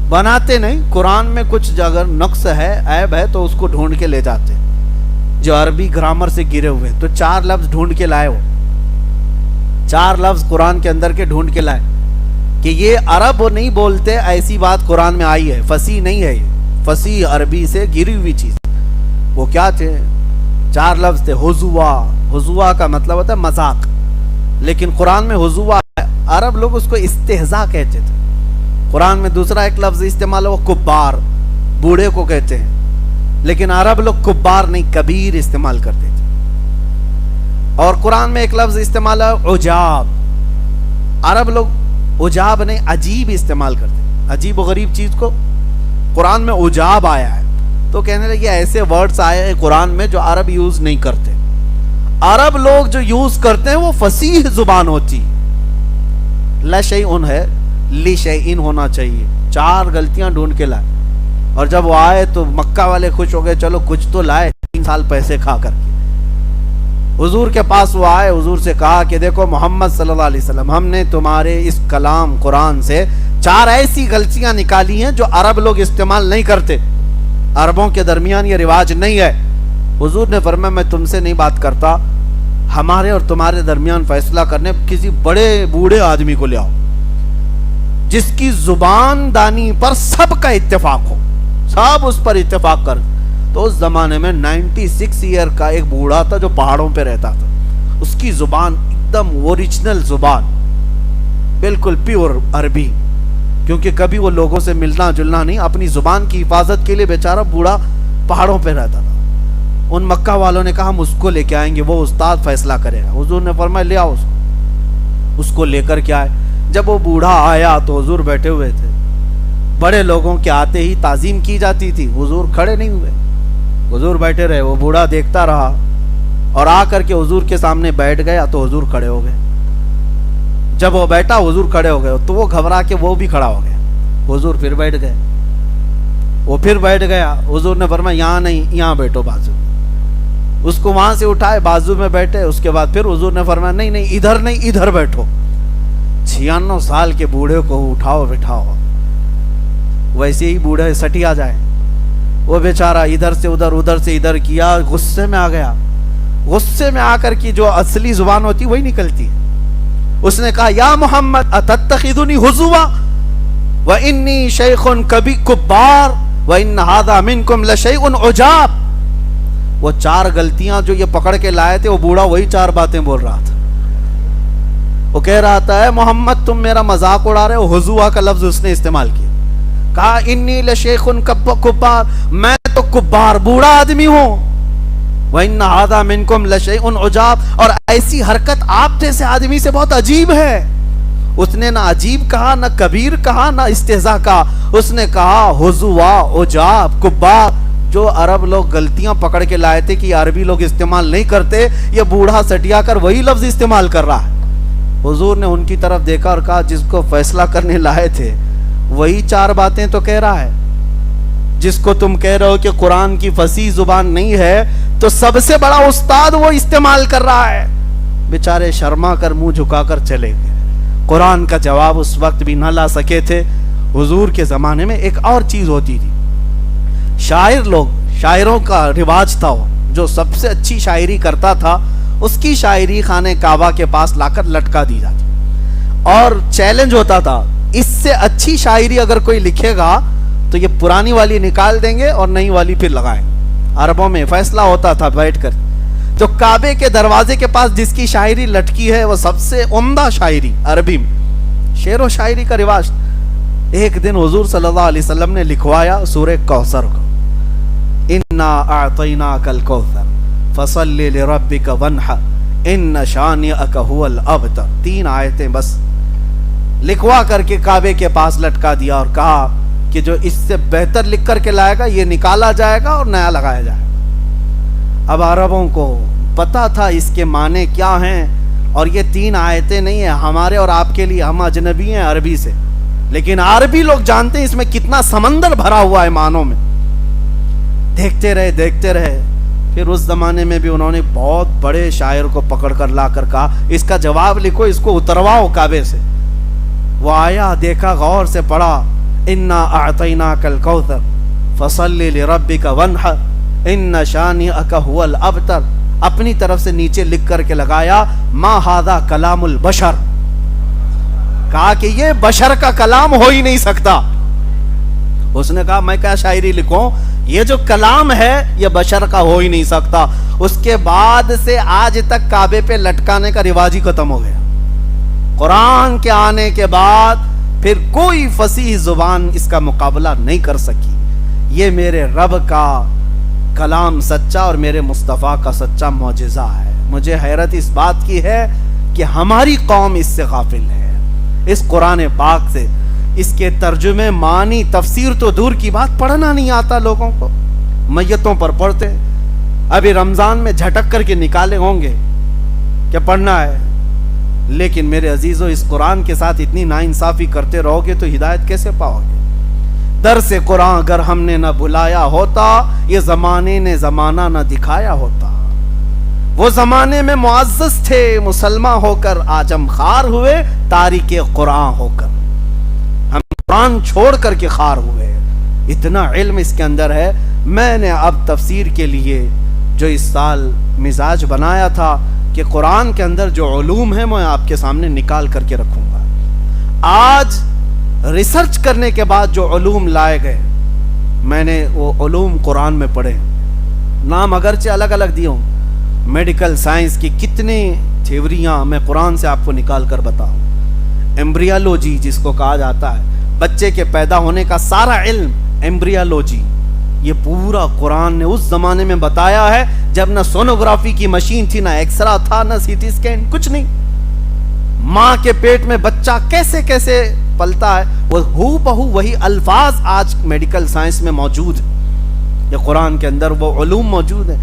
بناتے نہیں، قرآن میں کچھ اگر نقص ہے، عیب ہے تو اس کو ڈھونڈ کے لے جاتے، جو عربی گرامر سے گرے ہوئے، تو 4 لفظ ڈھونڈ کے لائے، وہ 4 لفظ قرآن کے اندر کے ڈھونڈ کے لائے کہ یہ عرب نہیں بولتے، ایسی بات قرآن میں آئی ہے، فصیح نہیں ہے، فصیح عربی سے گری ہوئی چیز۔ وہ کیا تھے؟ 4 لفظ تھے، حضوا، حضوا کا مطلب ہوتا ہے مذاق، لیکن قرآن میں حضوا، عرب لوگ اس کو استہزاء کہتے تھے۔ قرآن میں دوسرا ایک لفظ استعمال ہو کبار، بوڑھے کو کہتے ہیں، لیکن عرب لوگ کبار نہیں، کبیر استعمال کرتے تھے۔ اور قرآن میں ایک لفظ استعمال ہے عجاب، عرب لوگ عجاب نہیں عجیب استعمال کرتے، عجیب و غریب چیز کو قرآن میں عجاب آیا ہے، تو کہنے لگے ایسے ورڈز آئے ہیں قرآن میں جو عرب یوز نہیں کرتے۔ عرب لوگ جو یوز کرتے ہیں وہ فصیح زبان ہوتی، لشیء ہے، لشیء ہونا چاہیے۔ 4 غلطیاں ڈھونڈ کے لائے، اور جب وہ آئے تو مکہ والے خوش ہو گئے، چلو کچھ تو لائے، 3 سال پیسے کھا کر کے۔ حضور کے پاس وہ آئے، حضور سے کہا کہ دیکھو محمد صلی اللہ علیہ وسلم، ہم نے تمہارے اس کلام قرآن سے 4 ایسی غلطیاں نکالی ہیں جو عرب لوگ استعمال نہیں کرتے، عربوں کے درمیان یہ رواج نہیں ہے۔ حضور نے فرمایا میں تم سے نہیں بات کرتا، ہمارے اور تمہارے درمیان فیصلہ کرنے کسی بڑے بوڑھے آدمی کو لے آؤ جس کی زبان دانی پر سب کا اتفاق ہو، سب اس پر اتفاق کر۔ تو اس زمانے میں 96 ایئر کا ایک بوڑھا تھا جو پہاڑوں پہ رہتا تھا، اس کی زبان ایک دم اوریجنل زبان، بالکل پیور عربی، کیونکہ کبھی وہ لوگوں سے ملنا جلنا نہیں، اپنی زبان کی حفاظت کے لیے بیچارہ بوڑھا پہاڑوں پہ رہتا تھا۔ ان مکہ والوں نے کہا ہم اس کو لے کے آئیں گے، وہ استاد فیصلہ کرے گا۔ حضور نے فرمایا لے آؤ اس کو لے کر کے آئے۔ جب وہ بوڑھا آیا تو حضور بیٹھے ہوئے تھے۔ بڑے لوگوں کے آتے ہی تعظیم کی جاتی تھی، حضور کھڑے نہیں ہوئے، حضور بیٹھے رہے۔ وہ بوڑھا دیکھتا رہا اور آ کر کے حضور کے سامنے بیٹھ گیا تو حضور کھڑے ہو گئے۔ جب وہ بیٹھا حضور کھڑے ہو گئے تو وہ گھبرا کے وہ بھی کھڑا ہو گیا۔ حضور پھر بیٹھ گئے، وہ پھر بیٹھ گیا۔ حضور نے فرمایا یہاں نہیں، یہاں بیٹھو بازو میں۔ اس کو وہاں سے اٹھائے، بازو میں بیٹھے۔ اس کے بعد پھر حضور نے فرمایا نہیں نہیں ادھر نہیں، ادھر بیٹھو۔ 96 سال کے بوڑھے کو اٹھاؤ بٹھاؤ، ویسے ہی بوڑھے سٹیا جائے۔ وہ بیچارہ ادھر سے ادھر، ادھر سے ادھر کیا، غصے میں آ گیا۔ غصے میں آ کر کی جو اصلی زبان ہوتی وہی نکلتی۔ اس نے کہا یا محمد اتتخذنی حضوا وانی شیخ کبار وان ھذا منکم لشیء عجاب۔ وہ 4 غلطیاں جو یہ پکڑ کے لائے تھے، وہ بوڑھا وہی 4 باتیں بول رہا تھا۔ وہ کہہ رہا تھا اے محمد تم میرا مذاق اڑا رہے ہو۔ حضوا کا لفظ اس نے استعمال کیا۔ کہا انی لشیخ کبار، میں تو کبار بوڑھا آدمی ہوں۔ وَإِنَّ هَذَا مِنْكُمْ لَشَيْءٌ عُجَابٌ، اور ایسی حرکت آپ جیسے آدمی سے بہت عجیب ہے۔ اس نے نہ عجیب کہا، نہ کبیر کہا، نہ استہزاء کہا۔ اس نے کہا حضوا، عجاب، کبار، جو عرب لوگ غلطیاں پکڑ کے لائے تھے کہ عربی لوگ استعمال نہیں کرتے، یہ بوڑھا سٹیا کر وہی لفظ استعمال کر رہا ہے۔ حضور نے ان کی طرف دیکھا اور کہا جس کو فیصلہ کرنے لائے تھے وہی 4 باتیں تو کہہ رہا ہے۔ جس کو تم کہہ رہے ہو کہ قرآن کی فصیح زبان نہیں ہے، تو سب سے بڑا استاد وہ استعمال کر رہا ہے۔ بیچارے شرما کر منہ جھکا کر چلے گئے۔ قرآن کا جواب اس وقت بھی نہ لا سکے تھے۔ حضور کے زمانے میں ایک اور چیز ہوتی تھی، شاعر لوگ، شاعروں کا رواج تھا، جو سب سے اچھی شاعری کرتا تھا اس کی شاعری خانہ کعبہ کے پاس لا کر لٹکا دی جاتی، اور چیلنج ہوتا تھا اس سے اچھی شاعری اگر کوئی لکھے گا تو یہ پرانی والی نکال دیں گے اور نئی والی پھر لگائیں۔ عربوں میں فیصلہ ہوتا تھا بیٹھ کر، تو کعبے کے دروازے کے پاس جس کی شاعری لٹکی ہے وہ سب سے عمدہ شاعری عربی میں، شعر و شاعری کا رواج۔ ایک دن حضور صلی اللہ علیہ وسلم نے لکھوایا سورہ کوثر کو، انا اعطیناک الکوثر فصل لربک وانحر ان شانئک هو الابتر۔ 3 آیتیں بس لکھوا کر کے کعبے کے پاس لٹکا دیا اور کہا کہ جو اس سے بہتر لکھ کر کے لائے گا یہ نکالا جائے گا اور نیا لگایا جائے گا۔ اب عربوں کو پتا تھا اس کے معنی کیا ہیں، اور یہ 3 آیتیں نہیں ہیں ہمارے اور آپ کے لیے، ہم اجنبی ہیں عربی سے، لیکن عربی لوگ جانتے ہیں اس میں کتنا سمندر بھرا ہوا ہے معنوں میں۔ دیکھتے رہے، پھر اس زمانے میں بھی انہوں نے بہت بڑے شاعر کو پکڑ کر لا کر کہا اس کا جواب لکھو، اس کو اترواؤ کعبے سے۔ وہ آیا، دیکھا، غور سے پڑھا، انا اعطیناک الکوثر فصل لربک وانحر ان شانئک هو الابتر۔ اپنی طرف سے نیچے لکھ کر کے لگایا ما ھذا کلام البشر، کہا کہ یہ بشر کا کلام ہو ہی نہیں سکتا۔ اس نے کہا میں کیا شاعری لکھوں، یہ جو کلام ہے یہ بشر کا ہو ہی نہیں سکتا۔ اس کے بعد سے آج تک کعبے پہ لٹکانے کا رواج ہی ختم ہو گیا۔ قرآن کے آنے کے بعد پھر کوئی فصیح زبان اس کا مقابلہ نہیں کر سکی۔ یہ میرے رب کا کلام سچا اور میرے مصطفیٰ کا سچا معجزہ ہے۔ مجھے حیرت اس بات کی ہے کہ ہماری قوم اس سے غافل ہے، اس قرآن پاک سے۔ اس کے ترجمے، معنی، تفسیر تو دور کی بات، پڑھنا نہیں آتا لوگوں کو، میتوں پر پڑھتے۔ ابھی رمضان میں جھٹک کر کے نکالے ہوں گے کہ پڑھنا ہے، لیکن میرے عزیزو اس قرآن کے ساتھ اتنی ناانصافی کرتے رہو گے تو ہدایت کیسے پاؤ گے؟ درس قرآن اگر ہم نے نہ بلایا ہوتا، یہ زمانے نے زمانہ نہ دکھایا ہوتا۔ وہ زمانے میں معزز تھے مسلمان ہو کر، آج ہم خار ہوئے تاریک قرآن ہو کر، ہم قرآن چھوڑ کر کے خار ہوئے۔ اتنا علم اس کے اندر ہے۔ میں نے اب تفسیر کے لیے جو اس سال مزاج بنایا تھا کہ قرآن کے اندر جو علوم ہیں میں آپ کے سامنے نکال کر کے رکھوں گا۔ آج ریسرچ کرنے کے بعد جو علوم لائے گئے، میں نے وہ علوم قرآن میں پڑھے، نام اگرچہ الگ الگ دیے ہوں، میڈیکل سائنس کی کتنی تھیوریاں میں قرآن سے آپ کو نکال کر بتاؤں، ایمبریالوجی جس کو کہا جاتا ہے، بچے کے پیدا ہونے کا سارا علم، ایمبریالوجی، یہ پورا قرآن نے اس زمانے میں بتایا ہے جب نہ سونوگرافی کی مشین تھی، نہ ایکسرا تھا، نہ سی ٹی اسکین، کچھ نہیں. ماں کے پیٹ میں بچہ کیسے کیسے پلتا ہے، وہ ہو بہو وہی الفاظ آج میڈیکل سائنس میں موجود ہے. یہ قرآن کے اندر وہ علوم موجود ہے.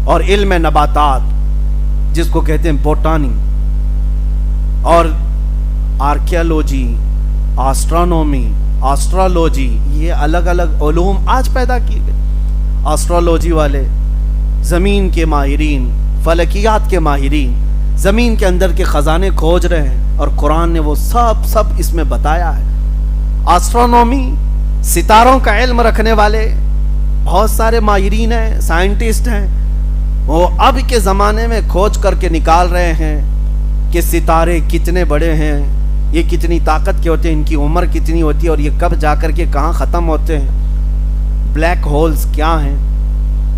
اور علم نباتات جس کو کہتے ہیں بوٹانی، اور آرکیالوجی، آسٹرونومی، آسٹرالوجی، یہ الگ الگ علوم آج پیدا کیے گئے. آسٹرالوجی والے زمین کے ماہرین، فلکیات کے ماہرین زمین کے اندر کے خزانے کھوج رہے ہیں، اور قرآن نے وہ سب اس میں بتایا ہے. آسٹرونومی، ستاروں کا علم رکھنے والے بہت سارے ماہرین ہیں، سائنٹسٹ ہیں، وہ اب کے زمانے میں کھوج کر کے نکال رہے ہیں کہ ستارے کتنے بڑے ہیں، یہ کتنی طاقت کے ہوتے ہیں، ان کی عمر کتنی ہوتی ہے، اور یہ کب جا کر کے کہاں ختم ہوتے ہیں. بلیک ہولز کیا ہیں؟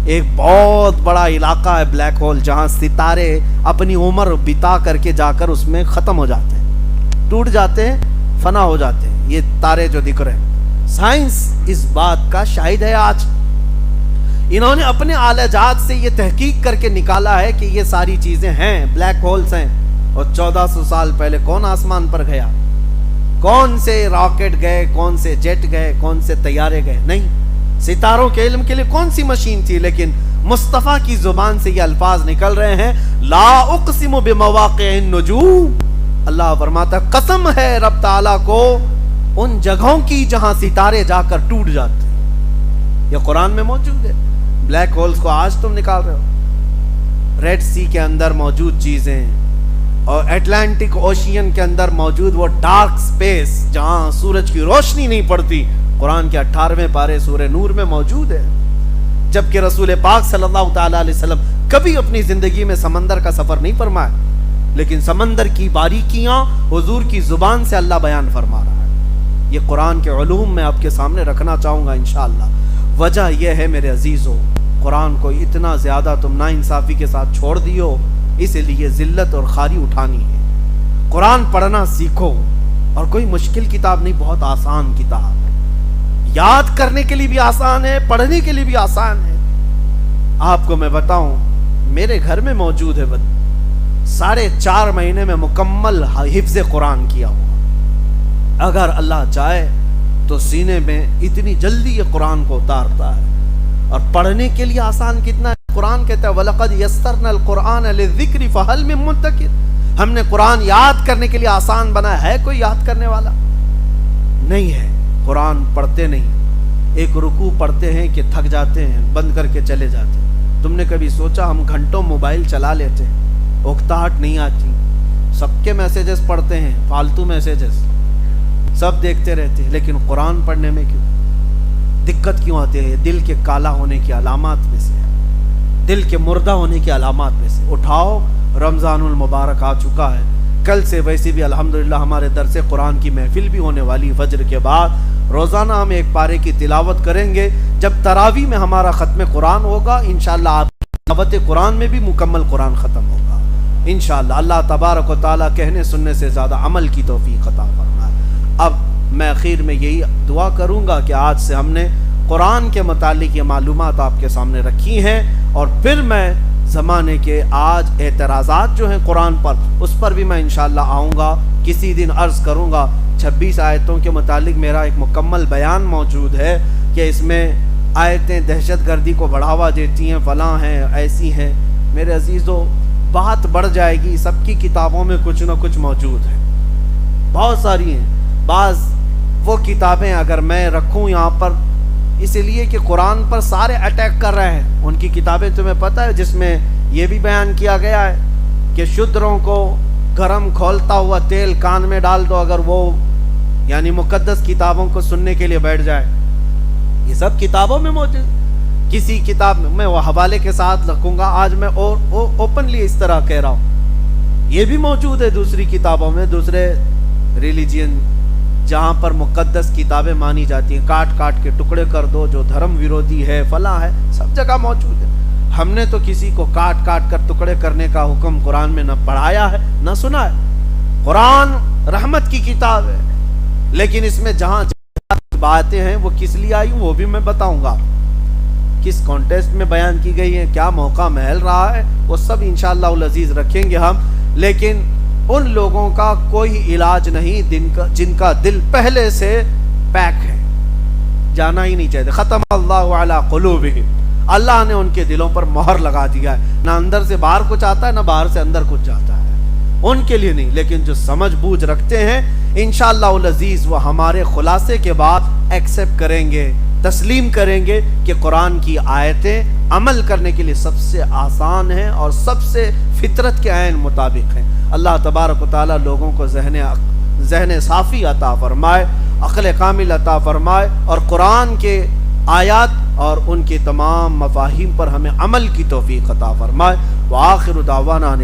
ایک بہت بڑا علاقہ ہے بلیک ہول، جہاں ستارے اپنی عمر بتا کر کے جا کر اس میں ختم ہو جاتے ہیں، ٹوٹ جاتے ہیں، فنا ہو جاتے ہیں. یہ تارے جو دکھ رہے ہیں، سائنس اس بات کا شاہد ہے. آج انہوں نے اپنے آلہ جات سے یہ تحقیق کر کے نکالا ہے کہ یہ ساری چیزیں ہیں، بلیک ہولز ہیں. اور 1400 سال پہلے کون آسمان پر گیا؟ کون سے راکٹ گئے، کون سے جیٹ گئے، کون سے طیارے گئے؟ نہیں. ستاروں کے علم کے لیے کون سی مشین تھی؟ لیکن مصطفیٰ کی زبان سے یہ الفاظ نکل رہے ہیں، لا اقسم بمواقع النجوم. اللہ فرماتا قسم ہے رب تعالیٰ کو ان جگہوں کی جہاں ستارے جا کر ٹوٹ جاتے ہیں. یہ قرآن میں موجود ہے. بلیک ہولز کو آج تم نکال رہے ہو. ریڈ سی کے اندر موجود چیزیں، اور اٹلانٹک اوشین کے اندر موجود وہ ڈارک سپیس جہاں سورج کی روشنی نہیں پڑتی، قرآن کے 18ویں پارے سورہ نور میں موجود ہے. جبکہ رسول پاک صلی اللہ تعالیٰ علیہ وسلم کبھی اپنی زندگی میں سمندر کا سفر نہیں فرمایا، لیکن سمندر کی باریکیاں حضور کی زبان سے اللہ بیان فرما رہا ہے. یہ قرآن کے علوم میں آپ کے سامنے رکھنا چاہوں گا انشاءاللہ. وجہ یہ ہے میرے عزیزو، قرآن کو اتنا زیادہ تم ناانصافی کے ساتھ چھوڑ دیو، اس لیے ذلت اور خواری اٹھانی ہے. قرآن پڑھنا سیکھو، اور کوئی مشکل کتاب نہیں، بہت آسان کتاب ہے. یاد کرنے کے لیے بھی آسان ہے، پڑھنے کے لیے بھی آسان ہے. آپ کو میں بتاؤں، میرے گھر میں موجود ہے 4.5 مہینے میں مکمل حفظ قرآن کیا ہوا. اگر اللہ چاہے تو سینے میں اتنی جلدی یہ قرآن کو اتارتا ہے. اور پڑھنے کے لیے آسان کتنا ہے. قرآن کہتا ہے وَلَقَدْ يَسَّرْنَا الْقُرْآنَ لِلذِّكْرِ فَهَلْ مِن مُّدَّكِرٍ. ہم نے قرآن یاد کرنے کے لیے آسان بنایا ہے. کوئی یاد کرنے والا نہیں ہے. قرآن پڑھتے نہیں، ایک رکوع پڑھتے ہیں کہ تھک جاتے ہیں، بند کر کے چلے جاتے ہیں. تم نے کبھی سوچا ہم گھنٹوں موبائل چلا لیتے ہیں، اکتاہٹ نہیں آتی، سب کے میسیجز پڑھتے ہیں، فالتو میسیجز سب دیکھتے رہتے ہیں، لیکن قرآن پڑھنے میں کیوں دقت کیوں آتی ہے؟ دل کے کالا ہونے کی علامات میں سے، دل کے مردہ ہونے کی علامات میں سے. اٹھاؤ، رمضان المبارک آ چکا ہے. کل سے ویسے بھی الحمدللہ ہمارے درس قرآن کی محفل بھی ہونے والی. فجر کے بعد روزانہ ہم ایک پارے کی تلاوت کریں گے. جب تراویح میں ہمارا ختم قرآن ہوگا انشاءاللہ آپ تلاوت قرآن میں بھی مکمل قرآن ختم ہوگا انشاءاللہ. اللہ تبارک و تعالیٰ کہنے سننے سے زیادہ عمل کی توفیق عطا فرمائے. اب میں اخیر میں یہی دعا کروں گا کہ آج سے ہم نے قرآن کے متعلق یہ معلومات آپ کے سامنے رکھی ہیں، اور پھر میں زمانے کے آج اعتراضات جو ہیں قرآن پر، اس پر بھی میں انشاءاللہ آؤں گا. کسی دن عرض کروں گا 26 آیتوں کے متعلق میرا ایک مکمل بیان موجود ہے کہ اس میں آیتیں دہشت گردی کو بڑھاوا دیتی ہیں، فلاں ہیں، ایسی ہیں. میرے عزیزو بات بڑھ جائے گی. سب کی کتابوں میں کچھ نہ کچھ موجود ہے، بہت ساری ہیں. بعض وہ کتابیں اگر میں رکھوں یہاں پر، اس لیے کہ قرآن پر سارے اٹیک کر رہے ہیں. ان کی کتابیں تمہیں پتہ ہے جس میں یہ بھی بیان کیا گیا ہے کہ شودروں کو گرم کھولتا ہوا تیل کان میں ڈال دو اگر وہ یعنی مقدس کتابوں کو سننے کے لیے بیٹھ جائے. یہ سب کتابوں میں موجود. کسی کتاب میں وہ حوالے کے ساتھ رکھوں گا. آج میں اوپنلی اس طرح کہہ رہا ہوں. یہ بھی موجود ہے دوسری کتابوں میں، دوسرے ریلیجین جہاں پر مقدس کتابیں مانی جاتی ہیں، کاٹ کاٹ کے ٹکڑے کر دو، جو دھرم ویرودھی ہے، فلاں ہے، سب جگہ موجود ہے. ہم نے تو کسی کو کاٹ کاٹ کر ٹکڑے کرنے کا حکم قرآن میں نہ پڑھایا ہے نہ سنا ہے. قرآن رحمت کی کتاب ہے. لیکن اس میں جہاں باتیں ہیں وہ کس لیے آئی وہ بھی میں بتاؤں گا، کس کانٹیسٹ میں بیان کی گئی ہیں، کیا موقع محل رہا ہے، وہ سب انشاءاللہ العزیز رکھیں گے ہم. لیکن ان لوگوں کا کوئی علاج نہیں جن کا دل پہلے سے پیک ہے، جانا ہی نہیں چاہتے. ختم اللہ علی قلوبہم، اللہ نے ان کے دلوں پر مہر لگا دیا ہے، نہ اندر سے باہر کچھ آتا ہے نہ باہر سے اندر کچھ جاتا ہے، ان کے لیے نہیں. لیکن جو سمجھ بوجھ رکھتے ہیں انشاءاللہ العزیز وہ ہمارے خلاصے کے بعد ایکسیپٹ کریں گے، تسلیم کریں گے کہ قرآن کی آیتیں عمل کرنے کے لیے سب سے آسان ہیں اور سب سے فطرت کے عین مطابق ہیں. اللہ تبارک و تعالی لوگوں کو ذہن صافی عطا فرمائے، عقل کامل عطا فرمائے، اور قرآن کے آیات اور ان کے تمام مفاہیم پر ہمیں عمل کی توفیق عطا فرمائے. وآخر دعوانا